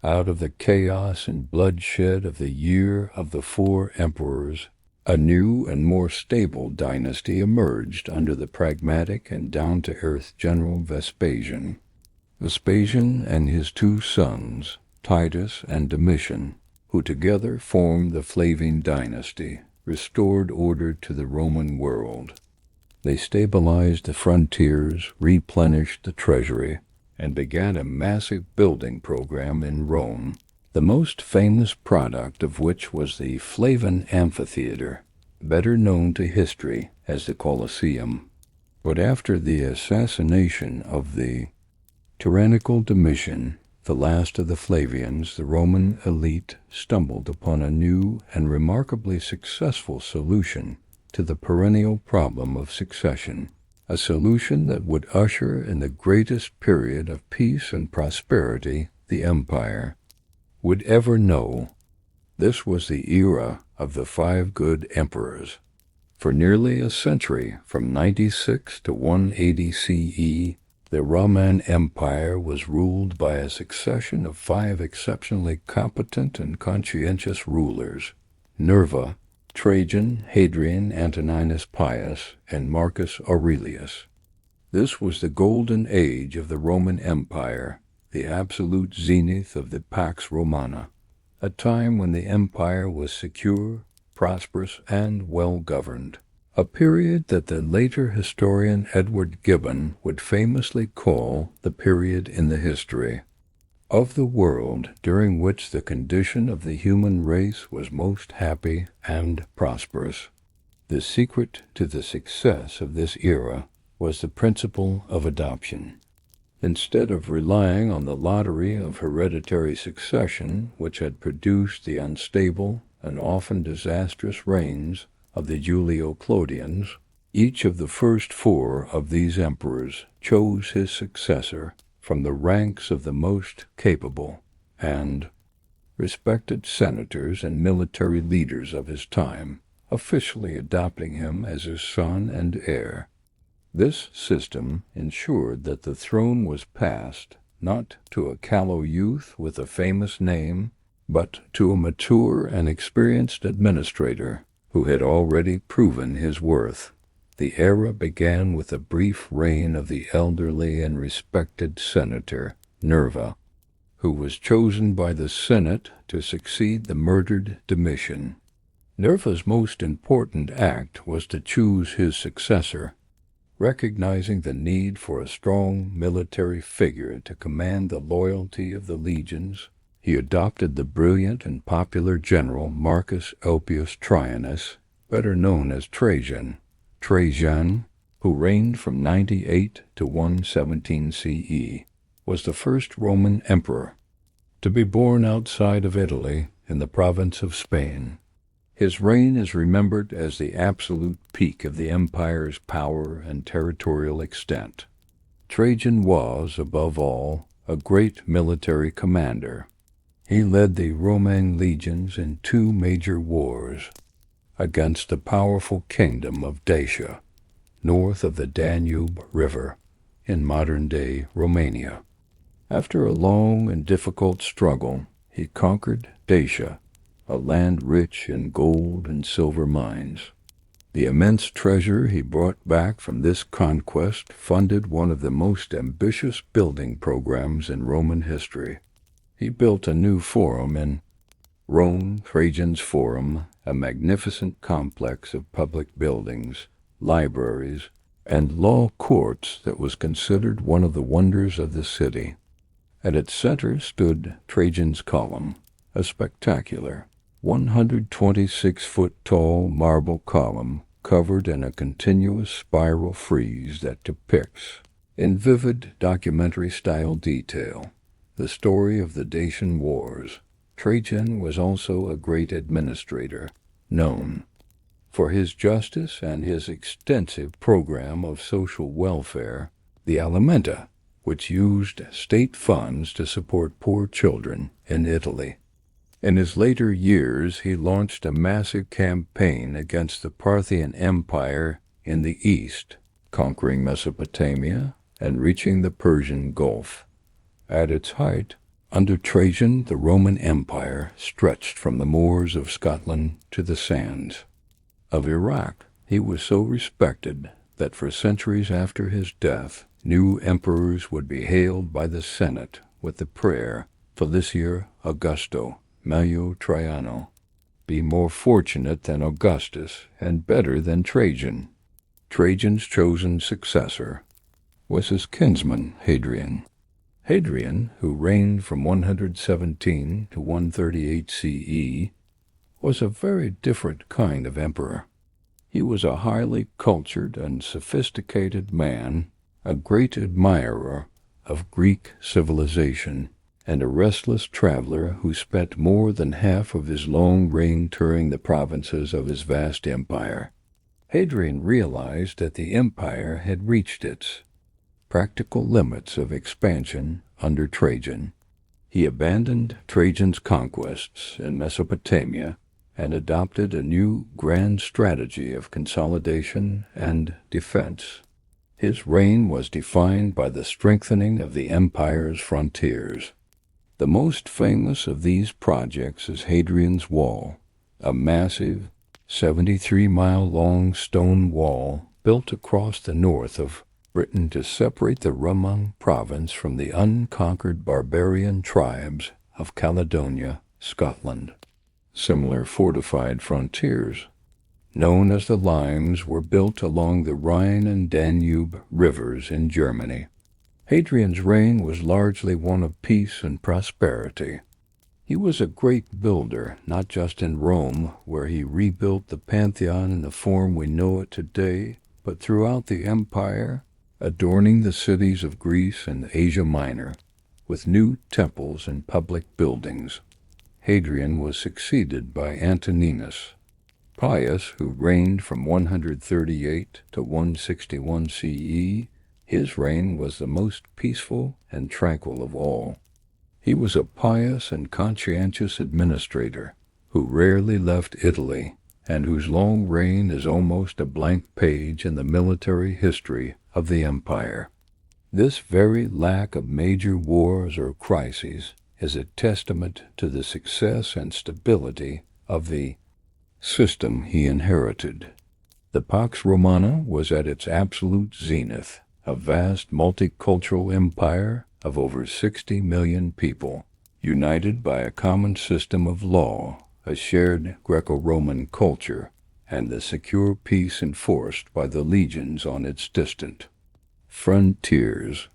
Out of the chaos and bloodshed of the Year of the Four Emperors, a new and more stable dynasty emerged under the pragmatic and down-to-earth General Vespasian. Vespasian and his two sons, Titus and Domitian, who together formed the Flavian dynasty, restored order to the Roman world. They stabilized the frontiers, replenished the treasury, and began a massive building program in Rome, the most famous product of which was the Flavian Amphitheater, better known to history as the Colosseum. But after the assassination of the tyrannical Domitian, the last of the Flavians, the Roman elite stumbled upon a new and remarkably successful solution to the perennial problem of succession, a solution that would usher in the greatest period of peace and prosperity the empire would ever know. This was the era of the five good emperors. For nearly a century, from 96 to 180 CE, the Roman Empire was ruled by a succession of five exceptionally competent and conscientious rulers: Nerva, Trajan, Hadrian, Antoninus Pius, and Marcus Aurelius. This was the golden age of the Roman Empire, the absolute zenith of the Pax Romana, a time when the empire was secure, prosperous, and well-governed, a period that the later historian Edward Gibbon would famously call the period in the history of the world during which the condition of the human race was most happy and prosperous. The secret to the success of this era was the principle of adoption. Instead of relying on the lottery of hereditary succession, which had produced the unstable and often disastrous reigns of the Julio-Claudians, each of the first four of these emperors chose his successor from the ranks of the most capable and respected senators and military leaders of his time, officially adopting him as his son and heir. This system ensured that the throne was passed not to a callow youth with a famous name, but to a mature and experienced administrator who had already proven his worth. The era began with a brief reign of the elderly and respected senator, Nerva, who was chosen by the Senate to succeed the murdered Domitian. Nerva's most important act was to choose his successor. Recognizing the need for a strong military figure to command the loyalty of the legions, he adopted the brilliant and popular general Marcus Ulpius Traianus, better known as Trajan, who reigned from 98 to 117 CE, was the first Roman emperor to be born outside of Italy in the province of Spain. His reign is remembered as the absolute peak of the empire's power and territorial extent. Trajan was, above all, a great military commander. He led the Roman legions in two major wars against the powerful kingdom of Dacia, north of the Danube River, in modern-day Romania. After a long and difficult struggle, he conquered Dacia, a land rich in gold and silver mines. The immense treasure he brought back from this conquest funded one of the most ambitious building programs in Roman history. He built a new forum in Rome, Trajan's Forum, a magnificent complex of public buildings, libraries, and law courts that was considered one of the wonders of the city. At its center stood Trajan's Column, a spectacular 126-foot-tall marble column covered in a continuous spiral frieze that depicts, in vivid documentary-style detail, the story of the Dacian Wars. Trajan was also a great administrator, known for his justice and his extensive program of social welfare, the Alimenta, which used state funds to support poor children in Italy. In his later years, he launched a massive campaign against the Parthian Empire in the east, conquering Mesopotamia and reaching the Persian Gulf. At its height, under Trajan, the Roman Empire stretched from the moors of Scotland to the sands of Iraq. He was so respected that for centuries after his death, new emperors would be hailed by the Senate with the prayer, Felicior Augusto, Melio Traiano, be more fortunate than Augustus and better than Trajan. Trajan's chosen successor was his kinsman Hadrian. Hadrian, who reigned from 117 to 138 CE, was a very different kind of emperor. He was a highly cultured and sophisticated man, a great admirer of Greek civilization, and a restless traveler who spent more than half of his long reign touring the provinces of his vast empire. Hadrian realized that the empire had reached its practical limits of expansion under Trajan. He abandoned Trajan's conquests in Mesopotamia and adopted a new grand strategy of consolidation and defense. His reign was defined by the strengthening of the empire's frontiers. The most famous of these projects is Hadrian's Wall, a massive 73-mile-long stone wall built across the north of Britain to separate the Romang province from the unconquered barbarian tribes of Caledonia, Scotland. Similar fortified frontiers, known as the Limes, were built along the Rhine and Danube rivers in Germany. Hadrian's reign was largely one of peace and prosperity. He was a great builder, not just in Rome, where he rebuilt the Pantheon in the form we know it today, but throughout the empire, adorning the cities of Greece and Asia Minor with new temples and public buildings. Hadrian was succeeded by Antoninus, pious, who reigned from 138 to 161 CE. His reign was the most peaceful and tranquil of all. He was a pious and conscientious administrator who rarely left Italy, and whose long reign is almost a blank page in the military history of the empire. This very lack of major wars or crises is a testament to the success and stability of the system he inherited. The Pax Romana was at its absolute zenith, a vast multicultural empire of over 60 million people, united by a common system of law, a shared Greco-Roman culture, and the secure peace enforced by the legions on its distant frontiers.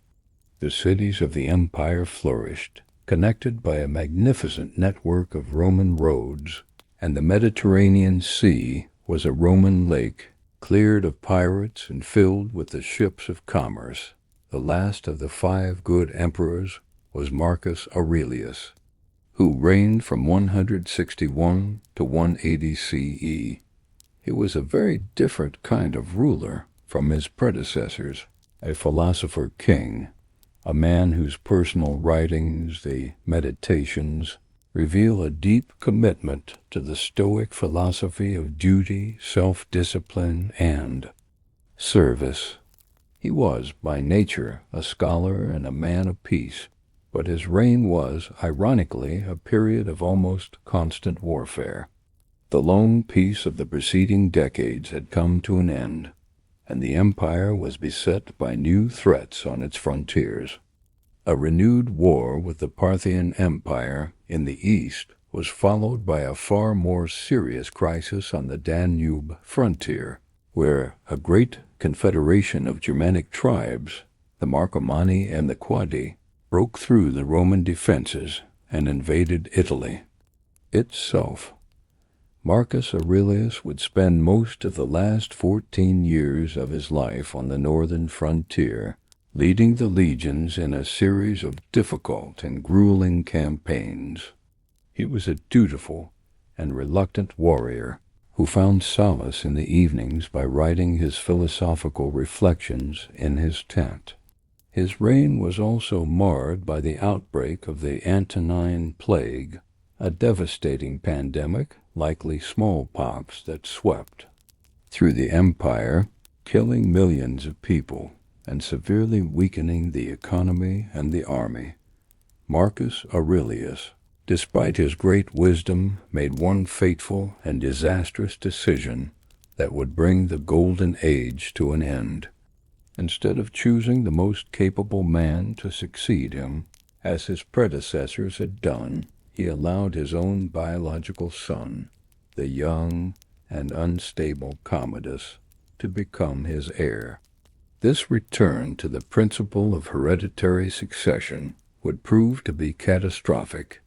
The cities of the empire flourished, connected by a magnificent network of Roman roads, and the Mediterranean Sea was a Roman lake, cleared of pirates and filled with the ships of commerce. The last of the 5 good emperors was Marcus Aurelius, who reigned from 161 to 180 CE. He was a very different kind of ruler from his predecessors, a philosopher king, a man whose personal writings, the Meditations, reveal a deep commitment to the Stoic philosophy of duty, self-discipline, and service. He was, by nature, a scholar and a man of peace, but his reign was, ironically, a period of almost constant warfare. The long peace of the preceding decades had come to an end, and the empire was beset by new threats on its frontiers. A renewed war with the Parthian Empire in the east was followed by a far more serious crisis on the Danube frontier, where a great confederation of Germanic tribes, the Marcomanni and the Quadi, broke through the Roman defenses and invaded Italy itself. Marcus Aurelius would spend most of the last 14 years of his life on the northern frontier, leading the legions in a series of difficult and grueling campaigns. He was a dutiful and reluctant warrior who found solace in the evenings by writing his philosophical reflections in his tent. His reign was also marred by the outbreak of the Antonine Plague, a devastating pandemic, likely smallpox, that swept through the empire, killing millions of people and severely weakening the economy and the army. Marcus Aurelius, despite his great wisdom, made one fateful and disastrous decision that would bring the Golden Age to an end. Instead of choosing the most capable man to succeed him, as his predecessors had done, he allowed his own biological son, the young and unstable Commodus, to become his heir. This return to the principle of hereditary succession would prove to be catastrophic.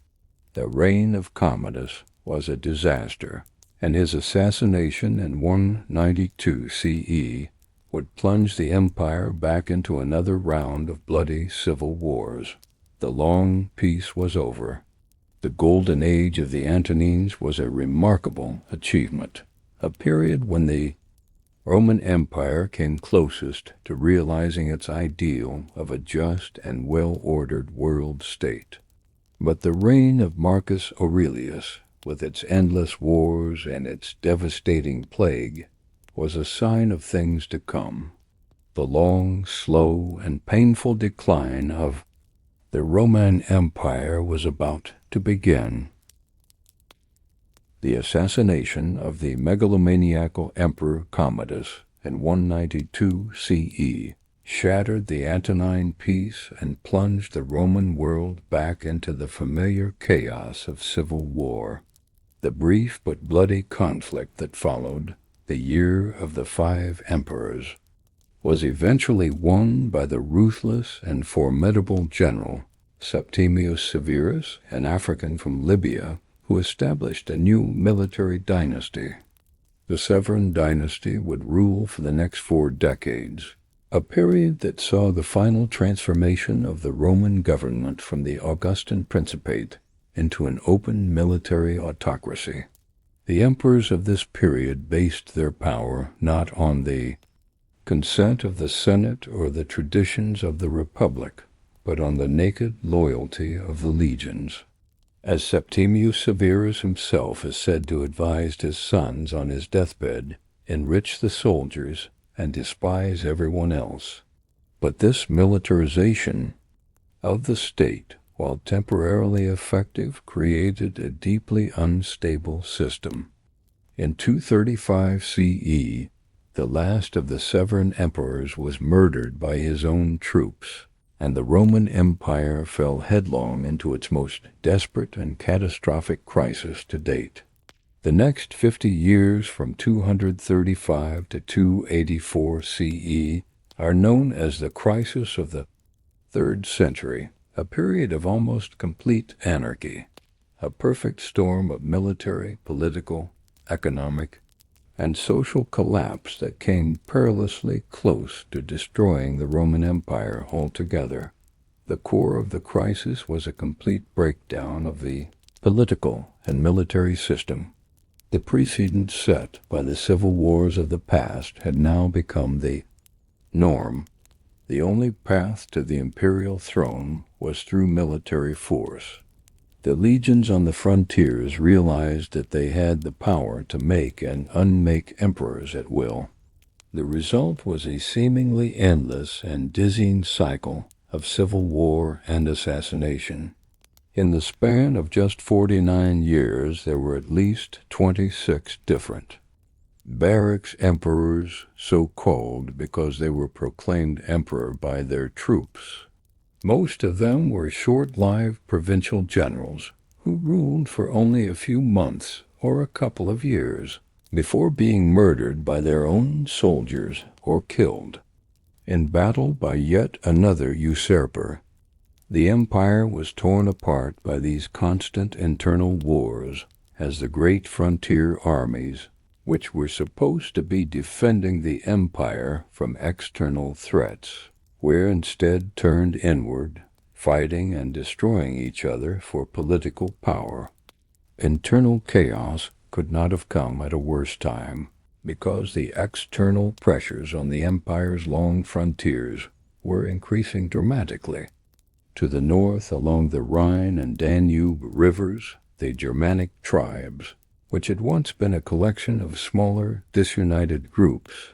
The reign of Commodus was a disaster, and his assassination in 192 CE would plunge the empire back into another round of bloody civil wars. The long peace was over. The golden age of the Antonines was a remarkable achievement, a period when the Roman Empire came closest to realizing its ideal of a just and well-ordered world state. But the reign of Marcus Aurelius, with its endless wars and its devastating plague, was a sign of things to come. The long, slow, and painful decline of the Roman Empire was about to begin. The assassination of the megalomaniacal Emperor Commodus in 192 CE shattered the Antonine peace and plunged the Roman world back into the familiar chaos of civil war. The brief but bloody conflict that followed, the Year of the Five Emperors, was eventually won by the ruthless and formidable general Septimius Severus, an African from Libya, who established a new military dynasty. The Severan dynasty would rule for the next 4 decades, a period that saw the final transformation of the Roman government from the Augustan Principate into an open military autocracy. The emperors of this period based their power not on the consent of the Senate or the traditions of the Republic, but on the naked loyalty of the legions. As Septimius Severus himself is said to advise his sons on his deathbed, enrich the soldiers and despise everyone else. But this militarization of the state, while temporarily effective, created a deeply unstable system. In 235 CE, the last of the Severan emperors was murdered by his own troops, and the Roman Empire fell headlong into its most desperate and catastrophic crisis to date. The next 50 years from 235 to 284 CE are known as the crisis of the 3rd century, a period of almost complete anarchy, a perfect storm of military, political, economic, and social collapse that came perilously close to destroying the Roman Empire altogether. The core of the crisis was a complete breakdown of the political and military system. The precedent set by the civil wars of the past had now become the norm. The only path to the imperial throne was through military force. The legions on the frontiers realized that they had the power to make and unmake emperors at will. The result was a seemingly endless and dizzying cycle of civil war and assassination. In the span of just 49 years, there were at least 26 different barracks emperors, so called because they were proclaimed emperor by their troops. Most of them were short-lived provincial generals who ruled for only a few months or a couple of years before being murdered by their own soldiers or killed in battle by yet another usurper. The empire was torn apart by these constant internal wars as the great frontier armies, which were supposed to be defending the empire from external threats, were instead turned inward, fighting and destroying each other for political power. Internal chaos could not have come at a worse time, because the external pressures on the empire's long frontiers were increasing dramatically. To the north, along the Rhine and Danube rivers, the Germanic tribes, which had once been a collection of smaller, disunited groups,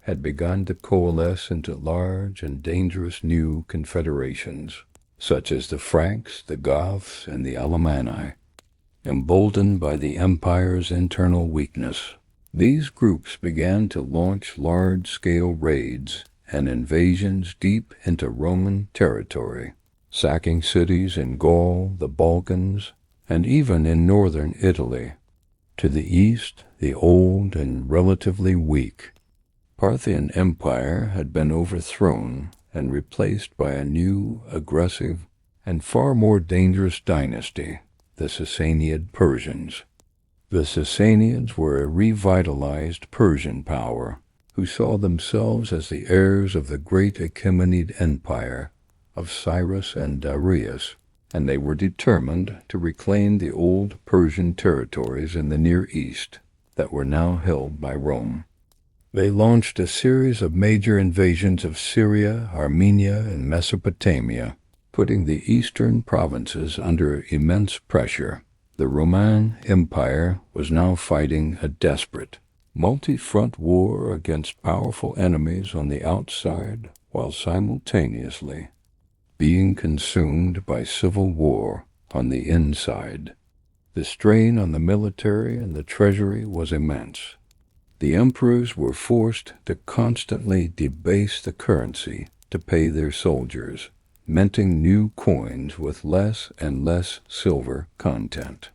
had begun to coalesce into large and dangerous new confederations, such as the Franks, the Goths, and the Alemanni. Emboldened by the empire's internal weakness, these groups began to launch large-scale raids and invasions deep into Roman territory, sacking cities in Gaul, the Balkans, and even in northern Italy. To the east, the old and relatively weak Parthian Empire had been overthrown and replaced by a new, aggressive, and far more dangerous dynasty, the Sassanid Persians. The Sassanids were a revitalized Persian power who saw themselves as the heirs of the great Achaemenid Empire of Cyrus and Darius, and they were determined to reclaim the old Persian territories in the Near East that were now held by Rome. They launched a series of major invasions of Syria, Armenia, and Mesopotamia, putting the eastern provinces under immense pressure. The Roman Empire was now fighting a desperate, multi-front war against powerful enemies on the outside, while simultaneously being consumed by civil war on the inside. The strain on the military and the treasury was immense. The emperors were forced to constantly debase the currency to pay their soldiers, minting new coins with less and less silver content.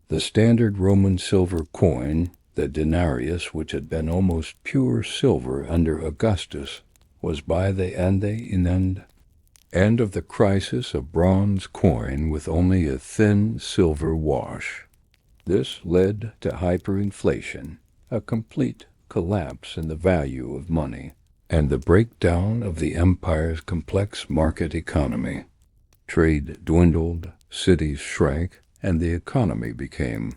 The standard Roman silver coin, the denarius, which had been almost pure silver under Augustus, was by the end of the crisis a bronze coin with only a thin silver wash. This led to hyperinflation, a complete collapse in the value of money, and the breakdown of the empire's complex market economy. Trade dwindled, cities shrank, and the economy became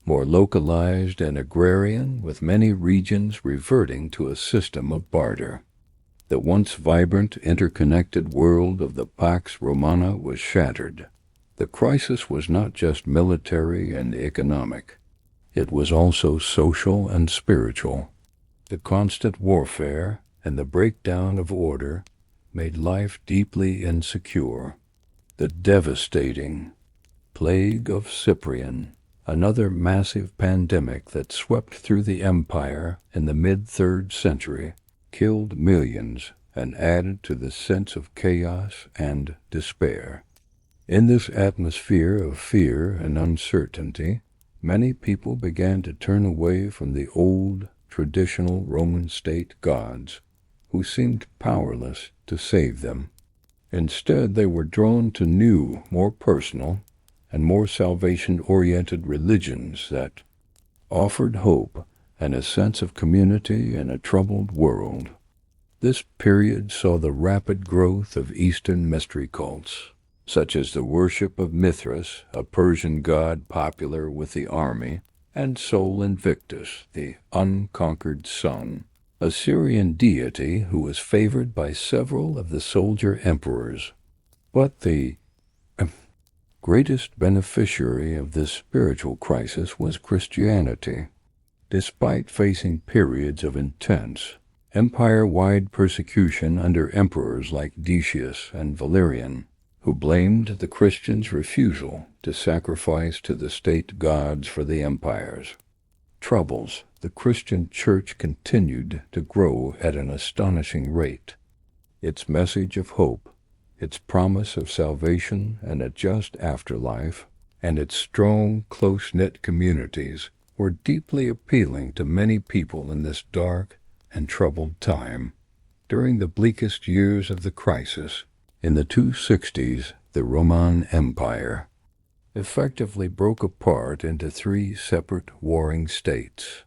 more localized and agrarian, with many regions reverting to a system of barter. The once vibrant, interconnected world of the Pax Romana was shattered. The crisis was not just military and economic. It was also social and spiritual. The constant warfare and the breakdown of order made life deeply insecure. The devastating plague of Cyprian, another massive pandemic that swept through the empire in the mid-3rd century, killed millions and added to the sense of chaos and despair. In this atmosphere of fear and uncertainty, many people began to turn away from the old, traditional Roman state gods, who seemed powerless to save them. Instead, they were drawn to new, more personal, and more salvation-oriented religions that offered hope and a sense of community in a troubled world. This period saw the rapid growth of Eastern mystery cults, such as the worship of Mithras, a Persian god popular with the army, and Sol Invictus, the unconquered sun, a Syrian deity who was favored by several of the soldier emperors. But the greatest beneficiary of this spiritual crisis was Christianity. Despite facing periods of intense, empire-wide persecution under emperors like Decius and Valerian, who blamed the Christians' refusal to sacrifice to the state gods for the empire's troubles, the Christian Church continued to grow at an astonishing rate. Its message of hope, its promise of salvation and a just afterlife, and its strong, close-knit communities were deeply appealing to many people in this dark and troubled time. During the bleakest years of the crisis, in the 260s, the Roman Empire effectively broke apart into three separate warring states.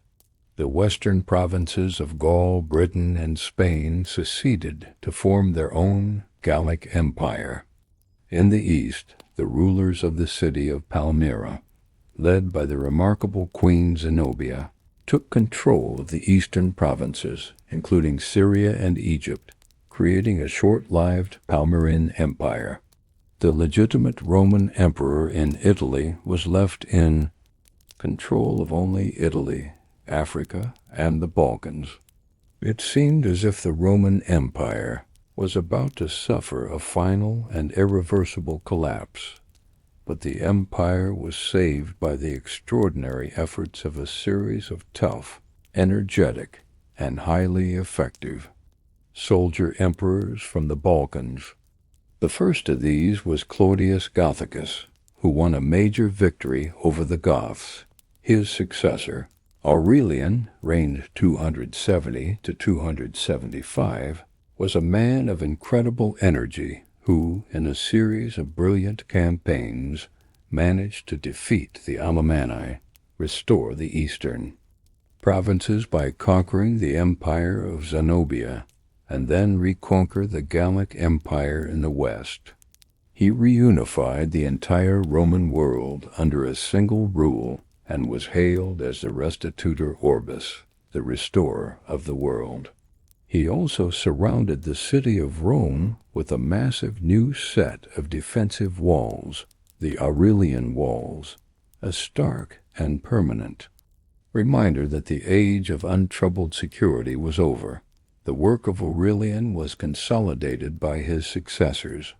The western provinces of Gaul, Britain, and Spain seceded to form their own Gallic Empire. In the east, the rulers of the city of Palmyra, led by the remarkable Queen Zenobia, took control of the eastern provinces, including Syria and Egypt, creating a short-lived Palmyrene Empire. The legitimate Roman emperor in Italy was left in control of only Italy, Africa, and the Balkans. It seemed as if the Roman Empire was about to suffer a final and irreversible collapse, but the empire was saved by the extraordinary efforts of a series of tough, energetic, and highly effective soldier emperors from the Balkans. The first of these was Claudius Gothicus, who won a major victory over the Goths. His successor, Aurelian, reigned 270 to 275, was a man of incredible energy who, in a series of brilliant campaigns, managed to defeat the Alemanni, restore the eastern provinces by conquering the empire of Zenobia, and then reconquer the Gallic Empire in the west. He reunified the entire Roman world under a single rule and was hailed as the Restitutor Orbis, the restorer of the world. He also surrounded the city of Rome with a massive new set of defensive walls, the Aurelian walls, a stark and permanent reminder that the age of untroubled security was over. The work of Aurelian was consolidated by his successors,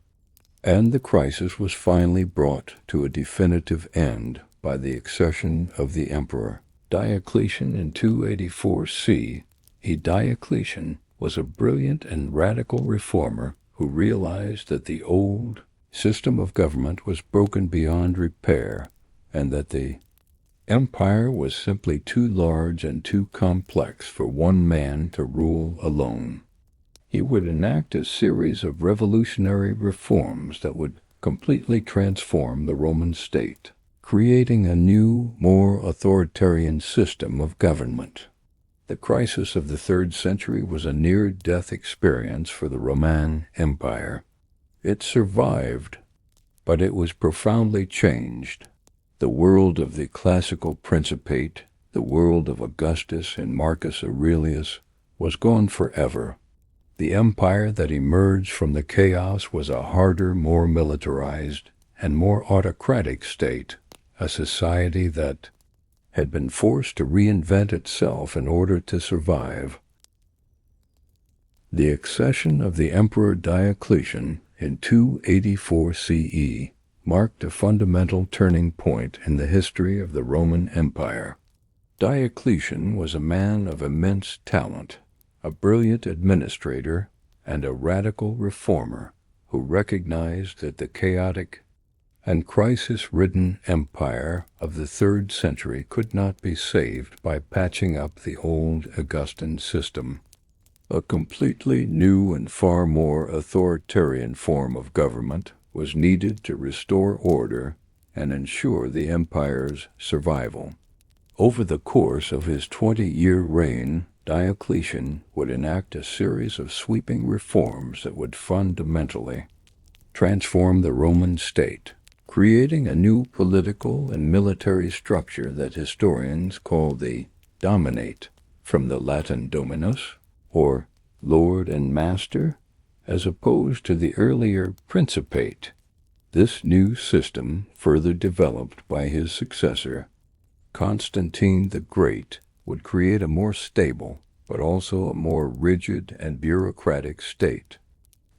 and the crisis was finally brought to a definitive end by the accession of the emperor Diocletian in 284 C. Diocletian was a brilliant and radical reformer who realized that the old system of government was broken beyond repair and that the empire was simply too large and too complex for one man to rule alone. He would enact a series of revolutionary reforms that would completely transform the Roman state, creating a new, more authoritarian system of government. The crisis of the 3rd century was a near-death experience for the Roman Empire. It survived, but it was profoundly changed. The world of the classical principate, the world of Augustus and Marcus Aurelius, was gone forever. The empire that emerged from the chaos was a harder, more militarized, and more autocratic state, a society that had been forced to reinvent itself in order to survive. The accession of the Emperor Diocletian in 284 CE marked a fundamental turning point in the history of the Roman Empire. Diocletian was a man of immense talent, a brilliant administrator, and a radical reformer who recognized that the chaotic and crisis-ridden empire of the 3rd century could not be saved by patching up the old Augustan system. A completely new and far more authoritarian form of government was needed to restore order and ensure the empire's survival. Over the course of his 20-year reign, Diocletian would enact a series of sweeping reforms that would fundamentally transform the Roman state, creating a new political and military structure that historians call the dominate, from the Latin dominus, or lord and master, as opposed to the earlier principate. This new system, further developed by his successor, Constantine the Great, would create a more stable, but also a more rigid and bureaucratic state.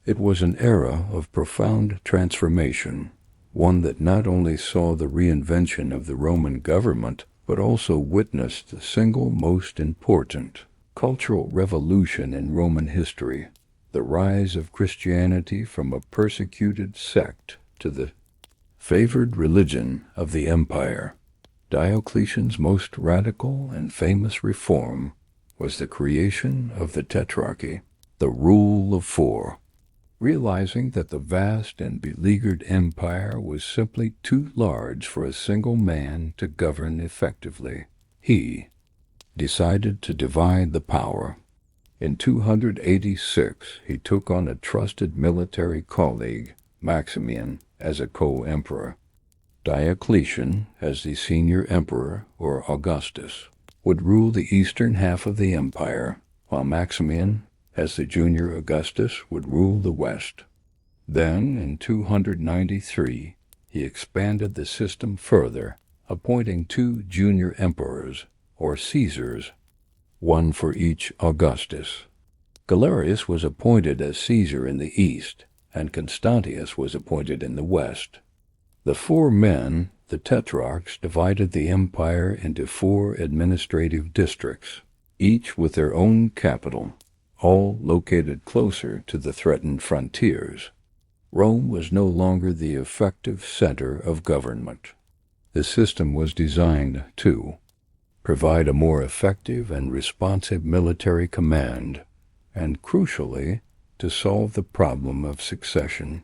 It was an era of profound transformation, one that not only saw the reinvention of the Roman government, but also witnessed the single most important cultural revolution in Roman history, the rise of Christianity from a persecuted sect to the Favored religion of the empire. Diocletian's most radical and famous reform was the creation of the tetrarchy, the rule of four. Realizing that the vast and beleaguered empire was simply too large for a single man to govern effectively, he decided to divide the power. In 286, he took on a trusted military colleague, Maximian, as a co-emperor. Diocletian, as the senior emperor, or Augustus, would rule the eastern half of the empire, while Maximian, as the junior Augustus, would rule the west. Then, in 293, he expanded the system further, appointing 2 junior emperors, or Caesars, one for each Augustus. Galerius was appointed as Caesar in the east, and Constantius was appointed in the west. The 4 men, the tetrarchs, divided the empire into 4 administrative districts, each with their own capital, all located closer to the threatened frontiers. Rome was no longer the effective center of government. The system was designed to provide a more effective and responsive military command, and crucially, to solve the problem of succession.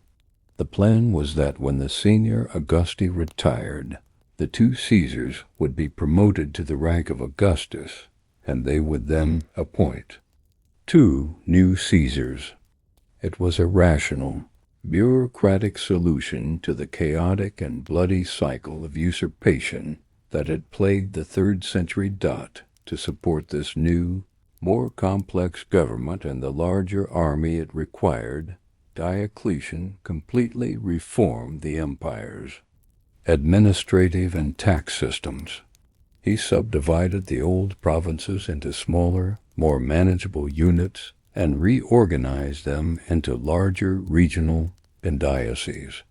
The plan was that when the senior Augusti retired, the 2 Caesars would be promoted to the rank of Augustus, and they would then appoint 2 new Caesars. It was a rational, bureaucratic solution to the chaotic and bloody cycle of usurpation that had plagued the 3rd century to support this new, more complex government and the larger army it required. Diocletian completely reformed the empire's administrative and tax systems. He subdivided the old provinces into smaller, more manageable units and reorganized them into larger regional dioceses.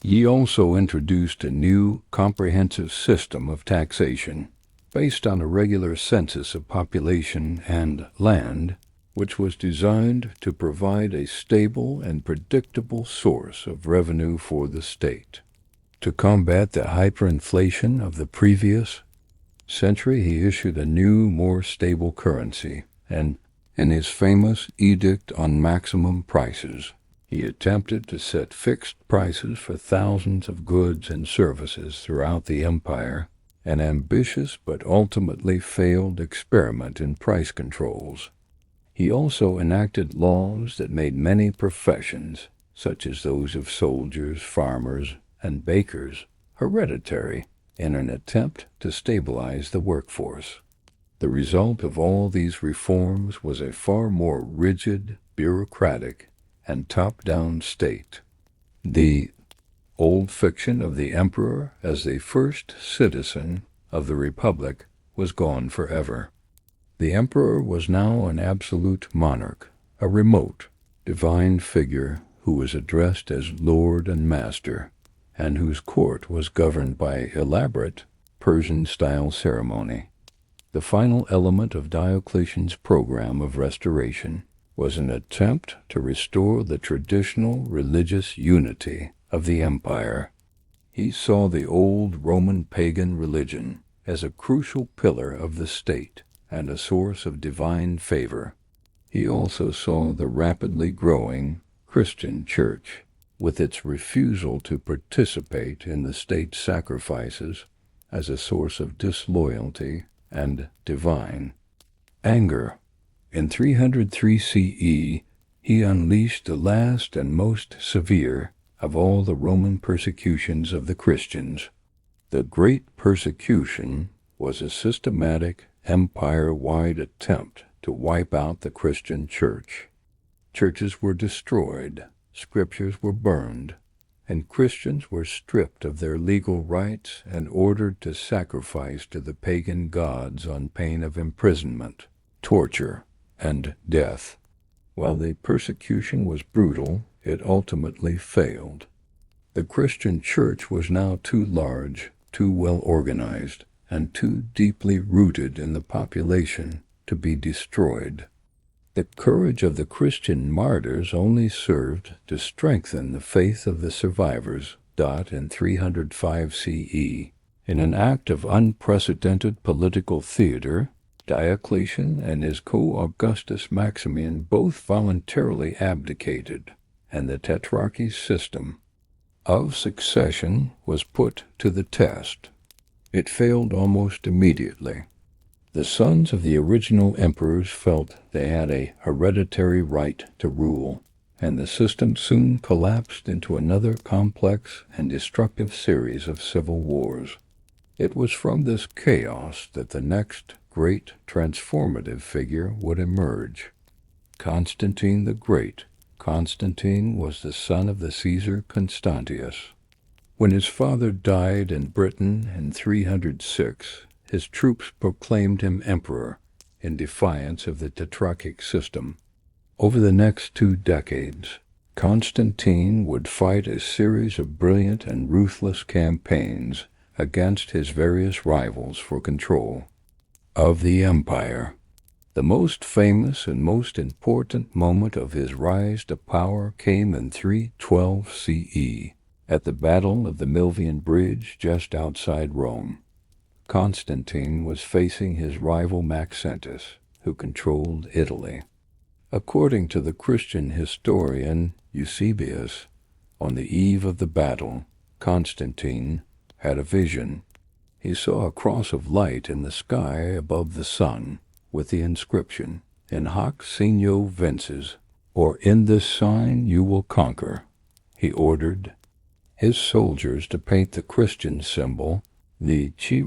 He also introduced a new comprehensive system of taxation based on a regular census of population and land, which was designed to provide a stable and predictable source of revenue for the state. To combat the hyperinflation of the previous century, he issued a new, more stable currency, and in his famous Edict on Maximum Prices, he attempted to set fixed prices for thousands of goods and services throughout the empire, an ambitious but ultimately failed experiment in price controls. He also enacted laws that made many professions, such as those of soldiers, farmers, and bakers, hereditary in an attempt to stabilize the workforce. The result of all these reforms was a far more rigid, bureaucratic, and top-down state. The old fiction of the emperor as the first citizen of the republic was gone forever. The emperor was now an absolute monarch, a remote, divine figure who was addressed as lord and master, and whose court was governed by elaborate Persian-style ceremony. The final element of Diocletian's program of restoration was an attempt to restore the traditional religious unity of the empire. He saw the old Roman pagan religion as a crucial pillar of the state and a source of divine favor. He also saw the rapidly growing Christian church, with its refusal to participate in the state sacrifices, as a source of disloyalty and divine anger. In 303 CE, he unleashed the last and most severe of all the Roman persecutions of the Christians. The Great Persecution was a systematic, empire-wide attempt to wipe out the Christian church. Churches were destroyed, scriptures were burned, and Christians were stripped of their legal rights and ordered to sacrifice to the pagan gods on pain of imprisonment, torture, and death. While the persecution was brutal, it ultimately failed. The Christian church was now too large, too well organized, and too deeply rooted in the population to be destroyed. The courage of the Christian martyrs only served to strengthen the faith of the survivors In 305 CE. In an act of unprecedented political theater, Diocletian and his co-Augustus Maximian both voluntarily abdicated, and the tetrarchy system of succession was put to the test. It failed almost immediately. The sons of the original emperors felt they had a hereditary right to rule, and the system soon collapsed into another complex and destructive series of civil wars. It was from this chaos that the next great transformative figure would emerge. Constantine the Great. Constantine was the son of the Caesar Constantius. When his father died in Britain in 306, his troops proclaimed him emperor in defiance of the tetrarchic system. Over the next 2 decades, Constantine would fight a series of brilliant and ruthless campaigns against his various rivals for control of the empire. The most famous and most important moment of his rise to power came in 312 CE, at the Battle of the Milvian Bridge just outside Rome. Constantine was facing his rival Maxentius, who controlled Italy. According to the Christian historian Eusebius, on the eve of the battle, Constantine had a vision. He saw a cross of light in the sky above the sun, with the inscription, "In hoc signo vinces," or "In this sign you will conquer." He ordered his soldiers to paint the Christian symbol, the Chi,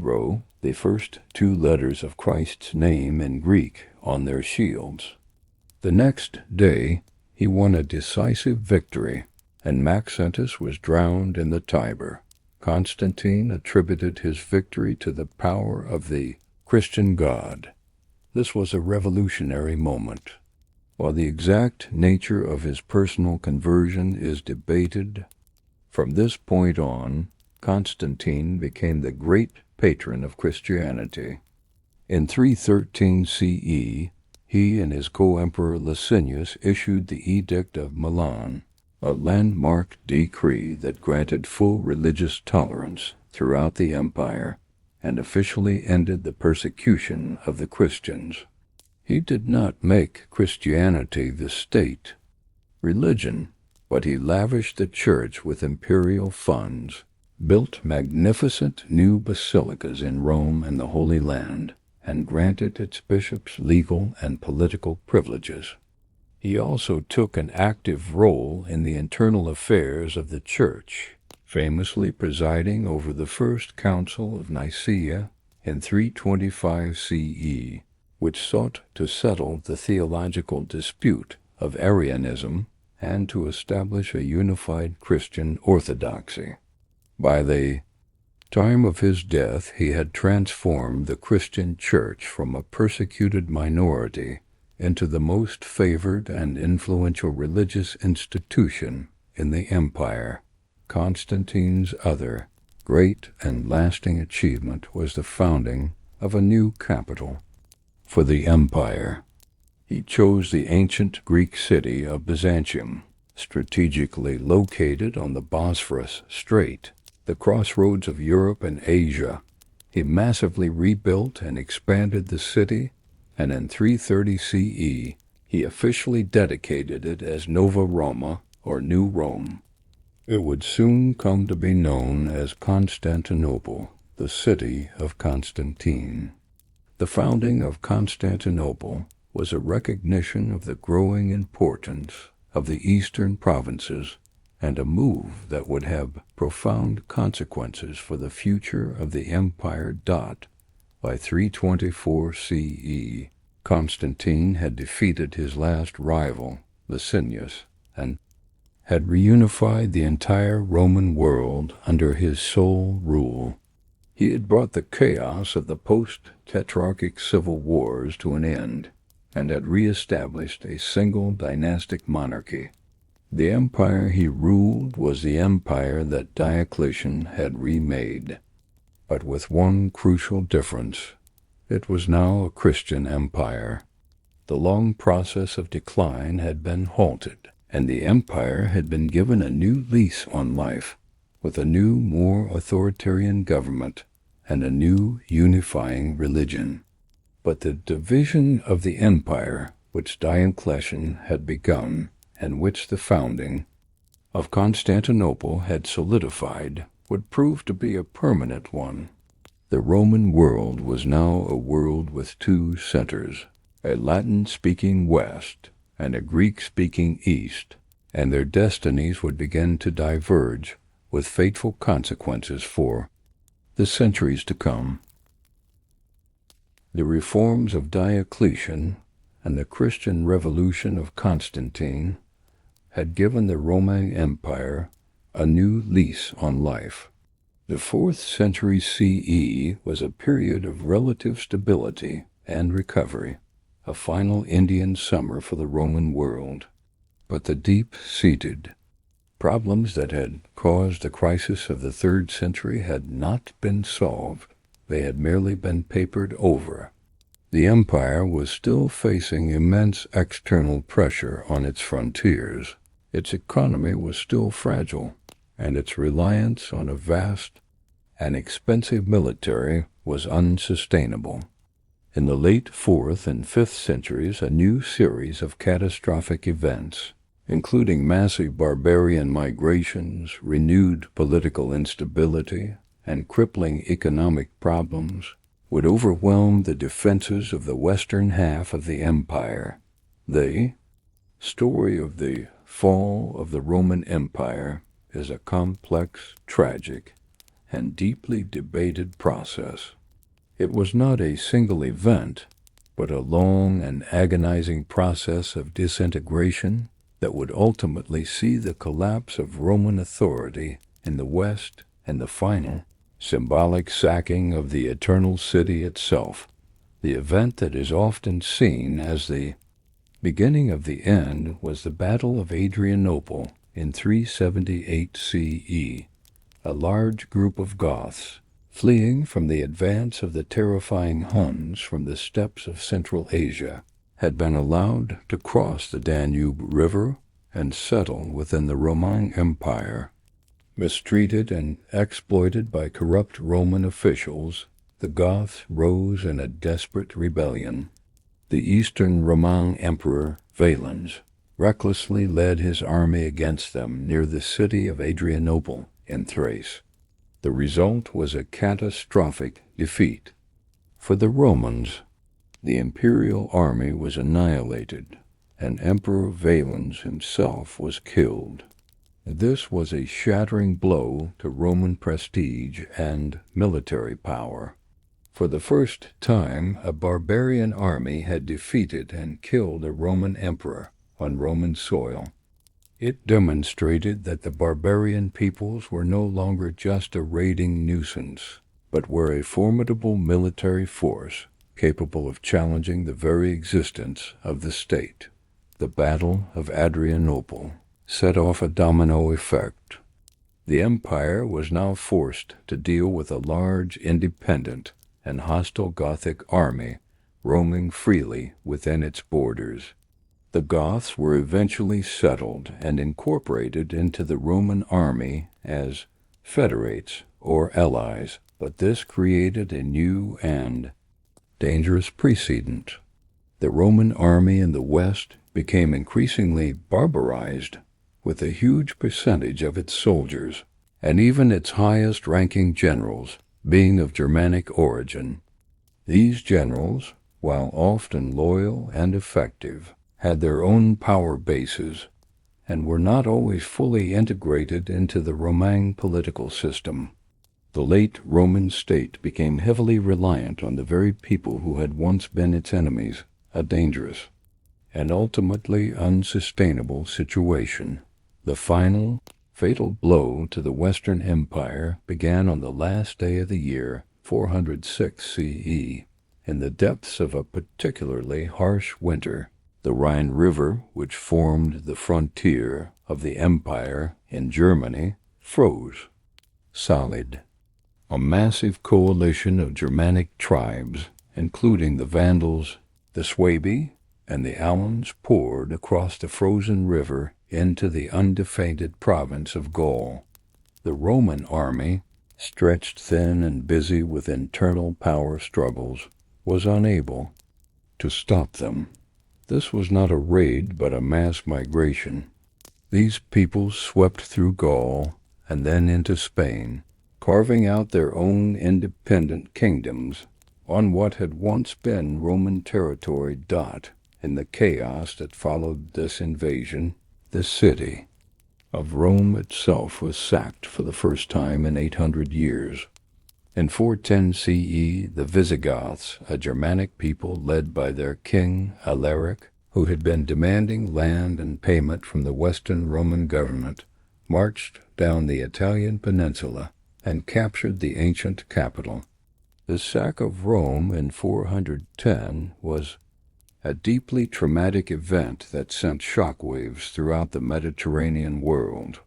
the first 2 letters of Christ's name in Greek, on their shields. The next day he won a decisive victory, and Maxentius was drowned in the Tiber. Constantine attributed his victory to the power of the Christian God. This was a revolutionary moment. While the exact nature of his personal conversion is debated, from this point on, Constantine became the great patron of Christianity. In 313 CE, he and his co-emperor Licinius issued the Edict of Milan, a landmark decree that granted full religious tolerance throughout the empire and officially ended the persecution of the Christians. He did not make Christianity the state religion, but he lavished the church with imperial funds, built magnificent new basilicas in Rome and the Holy Land, and granted its bishops legal and political privileges. He also took an active role in the internal affairs of the Church, famously presiding over the First Council of Nicaea in 325 CE, which sought to settle the theological dispute of Arianism and to establish a unified Christian orthodoxy. By the time of his death, he had transformed the Christian Church from a persecuted minority into the most favored and influential religious institution in the empire. Constantine's other great and lasting achievement was the founding of a new capital for the empire. He chose the ancient Greek city of Byzantium, strategically located on the Bosphorus Strait, the crossroads of Europe and Asia. He massively rebuilt and expanded the city, and in 330 CE, he officially dedicated it as Nova Roma, or New Rome. It would soon come to be known as Constantinople, the city of Constantine. The founding of Constantinople was a recognition of the growing importance of the eastern provinces and a move that would have profound consequences for the future of the empire. By 324 CE, Constantine had defeated his last rival, Licinius, and had reunified the entire Roman world under his sole rule. He had brought the chaos of the post-tetrarchic civil wars to an end, and had re-established a single dynastic monarchy. The empire he ruled was the empire that Diocletian had remade, but with one crucial difference. It was now a Christian empire. The long process of decline had been halted, and the empire had been given a new lease on life. with a new, more authoritarian government and a new unifying religion. But the division of the empire, which Diocletian had begun, and which the founding of Constantinople had solidified, would prove to be a permanent one. The Roman world was now a world with two centers, a Latin-speaking West and a Greek-speaking East, and their destinies would begin to diverge with fateful consequences for the centuries to come. The reforms of Diocletian and the Christian revolution of Constantine had given the Roman Empire a new lease on life. The 4th century CE was a period of relative stability and recovery, a final Indian summer for the Roman world. But the deep-seated problems that had caused the crisis of the 3rd century had not been solved. They had merely been papered over. The empire was still facing immense external pressure on its frontiers. Its economy was still fragile, and its reliance on a vast and expensive military was unsustainable. In the late 4th and 5th centuries, a new series of catastrophic events, including massive barbarian migrations, renewed political instability, and crippling economic problems, would overwhelm the defenses of the western half of the empire. The story of the fall of the Roman Empire is a complex, tragic, and deeply debated process. It was not a single event, but a long and agonizing process of disintegration that would ultimately see the collapse of Roman authority in the West and the final, symbolic sacking of the Eternal City itself, the event that is often seen as the beginning of the end was the Battle of Adrianople in 378 CE. A large group of Goths, fleeing from the advance of the terrifying Huns from the steppes of Central Asia, had been allowed to cross the Danube River and settle within the Roman Empire. Mistreated and exploited by corrupt Roman officials, the Goths rose in a desperate rebellion. The Eastern Roman Emperor Valens recklessly led his army against them near the city of Adrianople in Thrace. The result was a catastrophic defeat. For the Romans, the imperial army was annihilated, and Emperor Valens himself was killed. This was a shattering blow to Roman prestige and military power. For the first time, a barbarian army had defeated and killed a Roman emperor on Roman soil. It demonstrated that the barbarian peoples were no longer just a raiding nuisance, but were a formidable military force capable of challenging the very existence of the state. The Battle of Adrianople set off a domino effect. The empire was now forced to deal with a large, independent, and hostile Gothic army roaming freely within its borders. The Goths were eventually settled and incorporated into the Roman army as federates or allies, but this created a new and dangerous precedent. The Roman army in the West became increasingly barbarized, with a huge percentage of its soldiers, and even its highest-ranking generals, being of Germanic origin. These generals, while often loyal and effective, had their own power bases and were not always fully integrated into the Roman political system. The late Roman state became heavily reliant on the very people who had once been its enemies, a dangerous and ultimately unsustainable situation. The final, fatal blow to the Western Empire began on the last day of the year 406 CE, in the depths of a particularly harsh winter. The Rhine River, which formed the frontier of the empire in Germany, froze solid. A massive coalition of Germanic tribes, including the Vandals, the Suebi, and the Alans, poured across the frozen river into the undefended province of Gaul. The Roman army, stretched thin and busy with internal power struggles, was unable to stop them. This was not a raid but a mass migration. These peoples swept through Gaul and then into Spain, carving out their own independent kingdoms on what had once been Roman territory. In the chaos that followed this invasion, the city of Rome itself was sacked for the first time in 800 years. In 410 CE, the Visigoths, a Germanic people led by their king Alaric, who had been demanding land and payment from the Western Roman government, marched down the Italian peninsula and captured the ancient capital. The sack of Rome in 410 was a deeply traumatic event that sent shockwaves throughout the Mediterranean world.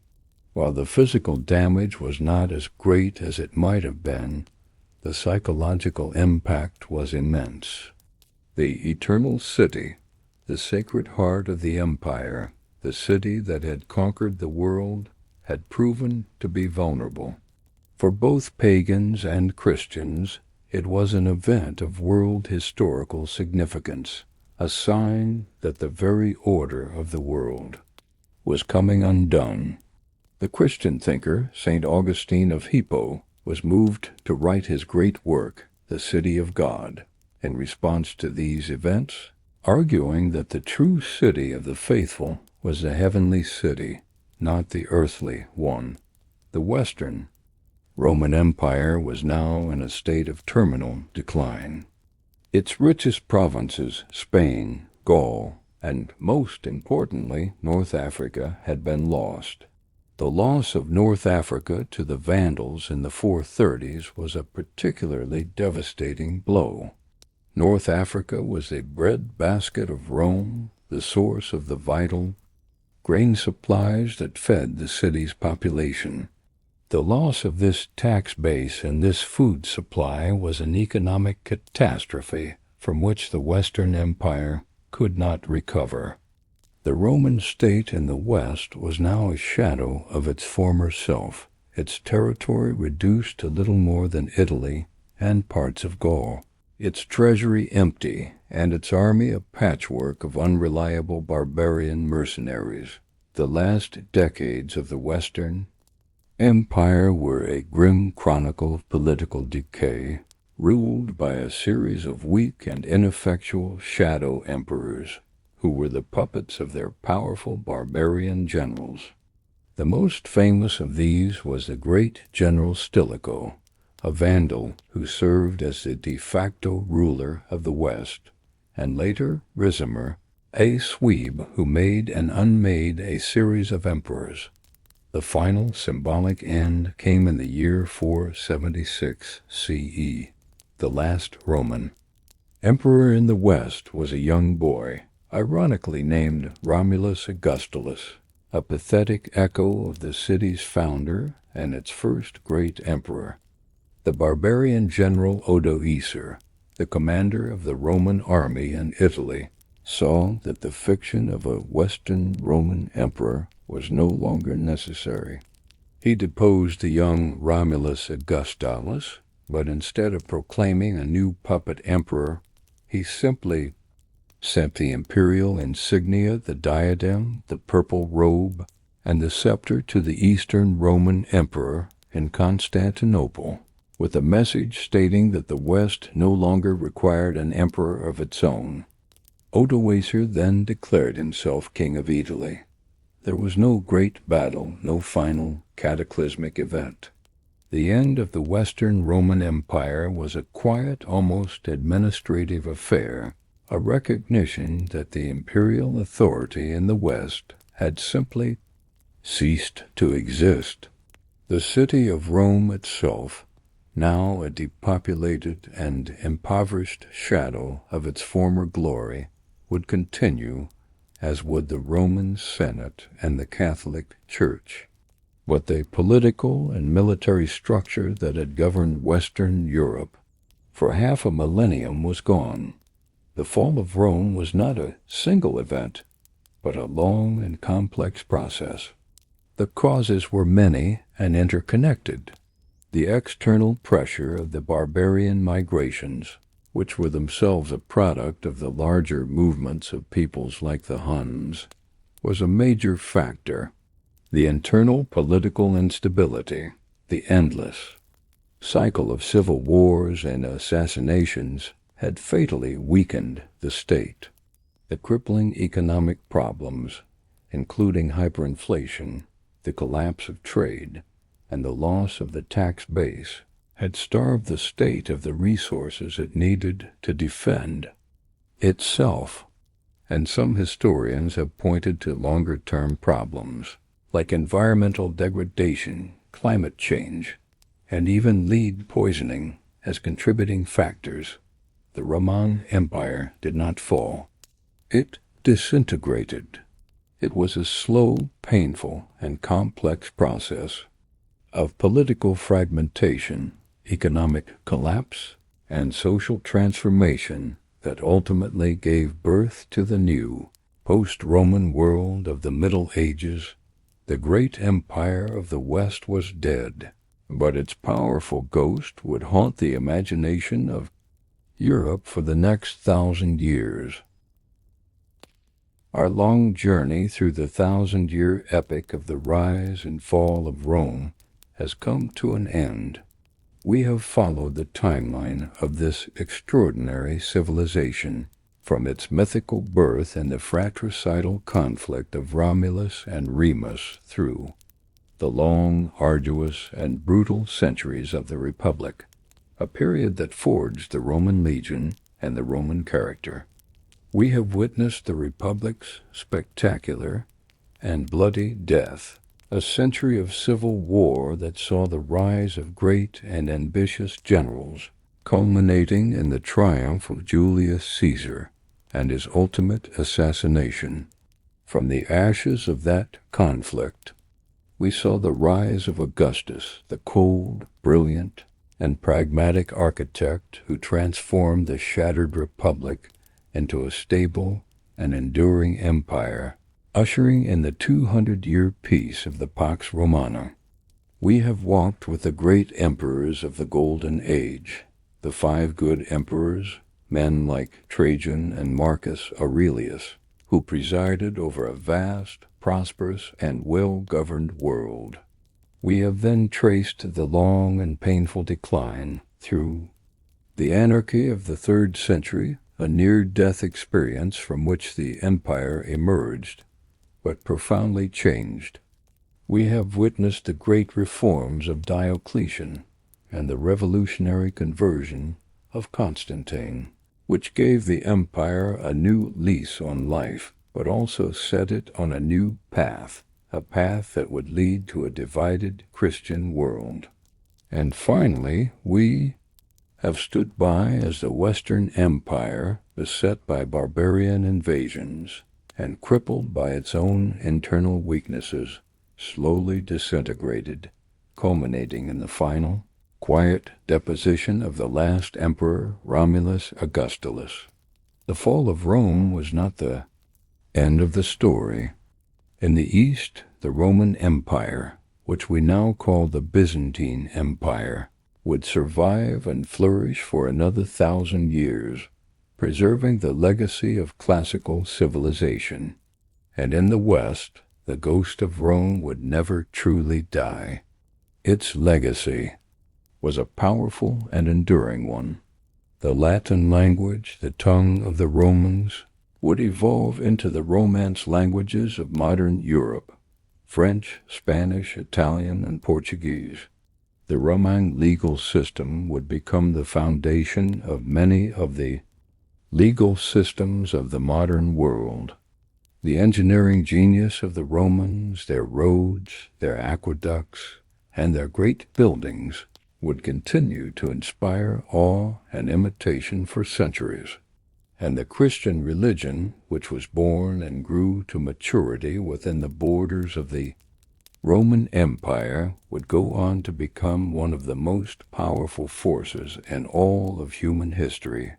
While the physical damage was not as great as it might have been, the psychological impact was immense. The eternal city, the sacred heart of the empire, the city that had conquered the world, had proven to be vulnerable. For both pagans and Christians, it was an event of world historical significance, a sign that the very order of the world was coming undone. The Christian thinker, St. Augustine of Hippo, was moved to write his great work, The City of God, in response to these events, arguing that the true city of the faithful was the heavenly city, not the earthly one. The Western Roman Empire was now in a state of terminal decline. Its richest provinces, Spain, Gaul, and most importantly, North Africa, had been lost. The loss of North Africa to the Vandals in the 430s was a particularly devastating blow. North Africa was a breadbasket of Rome, the source of the vital grain supplies that fed the city's population. The loss of this tax base and this food supply was an economic catastrophe from which the Western Empire could not recover. The Roman state in the West was now a shadow of its former self, its territory reduced to little more than Italy and parts of Gaul, its treasury empty, and its army a patchwork of unreliable barbarian mercenaries. The last decades of the Western Empire were a grim chronicle of political decay, ruled by a series of weak and ineffectual shadow emperors, who were the puppets of their powerful barbarian generals. The most famous of these was the great general Stilicho, a Vandal who served as the de facto ruler of the West, and later Ricimer, a Swede who made and unmade a series of emperors. The final symbolic end came in the year 476 CE. The last Roman emperor in the West was a young boy, ironically named Romulus Augustus, a pathetic echo of the city's founder and its first great emperor. The barbarian general Odoacer, the commander of the Roman army in Italy, saw that the fiction of a Western Roman emperor was no longer necessary. He deposed the young Romulus Augustulus, but instead of proclaiming a new puppet emperor, he simply sent the imperial insignia, the diadem, the purple robe, and the scepter to the Eastern Roman emperor in Constantinople, with a message stating that the West no longer required an emperor of its own. Odoacer then declared himself king of Italy. There was no great battle, no final cataclysmic event. The end of the Western Roman Empire was a quiet, almost administrative affair, a recognition that the imperial authority in the West had simply ceased to exist. The city of Rome itself, now a depopulated and impoverished shadow of its former glory, would continue, as would the Roman Senate and the Catholic Church. But the political and military structure that had governed Western Europe for half a millennium was gone. The fall of Rome was not a single event, but a long and complex process. The causes were many and interconnected. The external pressure of the barbarian migrations, which were themselves a product of the larger movements of peoples like the Huns, was a major factor. The internal political instability, the endless cycle of civil wars and assassinations, had fatally weakened the state. The crippling economic problems, including hyperinflation, the collapse of trade, and the loss of the tax base, had starved the state of the resources it needed to defend itself. And some historians have pointed to longer-term problems, like environmental degradation, climate change, and even lead poisoning as contributing factors. The Roman Empire did not fall. It disintegrated. It was a slow, painful, and complex process of political fragmentation, economic collapse, and social transformation that ultimately gave birth to the new, post-Roman world of the Middle Ages. The great empire of the West was dead, but its powerful ghost would haunt the imagination of Europe for the next 1,000 years. Our long journey through the 1,000-year epic of the rise and fall of Rome has come to an end. We have followed the timeline of this extraordinary civilization, from its mythical birth and the fratricidal conflict of Romulus and Remus through the long, arduous, and brutal centuries of the Republic, a period that forged the Roman legion and the Roman character. We have witnessed the Republic's spectacular and bloody death, a century of civil war that saw the rise of great and ambitious generals, culminating in the triumph of Julius Caesar and his ultimate assassination. From the ashes of that conflict, we saw the rise of Augustus, the cold, brilliant, and pragmatic architect who transformed the shattered republic into a stable and enduring empire, ushering in the 200-year peace of the Pax Romana. We have walked with the great emperors of the Golden Age, the 5 good emperors, men like Trajan and Marcus Aurelius, who presided over a vast, prosperous, and well-governed world. We have then traced the long and painful decline through the anarchy of the 3rd century, a near-death experience from which the empire emerged, but profoundly changed. We have witnessed the great reforms of Diocletian and the revolutionary conversion of Constantine, which gave the empire a new lease on life, but also set it on a new path, a path that would lead to a divided Christian world. And finally, we have stood by as the Western Empire, beset by barbarian invasions and crippled by its own internal weaknesses, slowly disintegrated, culminating in the final, quiet deposition of the last emperor, Romulus Augustulus. The fall of Rome was not the end of the story. In the East, the Roman Empire, which we now call the Byzantine Empire, would survive and flourish for another 1,000 years, preserving the legacy of classical civilization. And in the West, the ghost of Rome would never truly die. Its legacy was a powerful and enduring one. The Latin language, the tongue of the Romans, would evolve into the Romance languages of modern Europe: French, Spanish, Italian, and Portuguese. The Roman legal system would become the foundation of many of the legal systems of the modern world. The engineering genius of the Romans, their roads, their aqueducts, and their great buildings would continue to inspire awe and imitation for centuries. And the Christian religion, which was born and grew to maturity within the borders of the Roman Empire, would go on to become one of the most powerful forces in all of human history.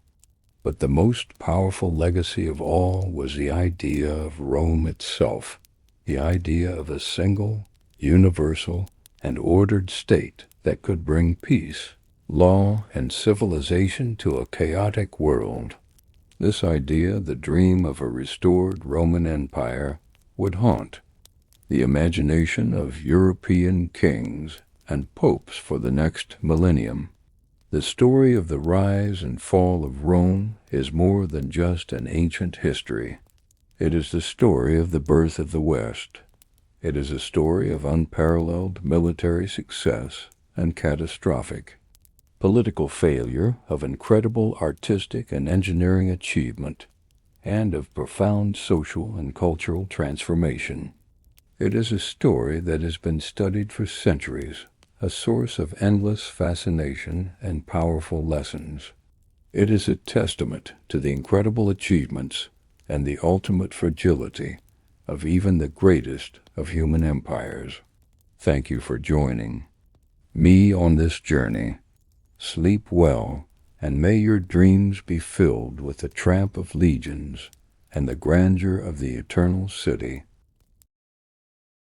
But the most powerful legacy of all was the idea of Rome itself, the idea of a single, universal, and ordered state that could bring peace, law, and civilization to a chaotic world. This idea, the dream of a restored Roman Empire, would haunt the imagination of European kings and popes for the next millennium. The story of the rise and fall of Rome is more than just an ancient history. It is the story of the birth of the West. It is a story of unparalleled military success and catastrophic political failure, of incredible artistic and engineering achievement, and of profound social and cultural transformation. It is a story that has been studied for centuries, a source of endless fascination and powerful lessons. It is a testament to the incredible achievements and the ultimate fragility of even the greatest of human empires. Thank you for joining me on this journey. Sleep well, and may your dreams be filled with the tramp of legions and the grandeur of the eternal city.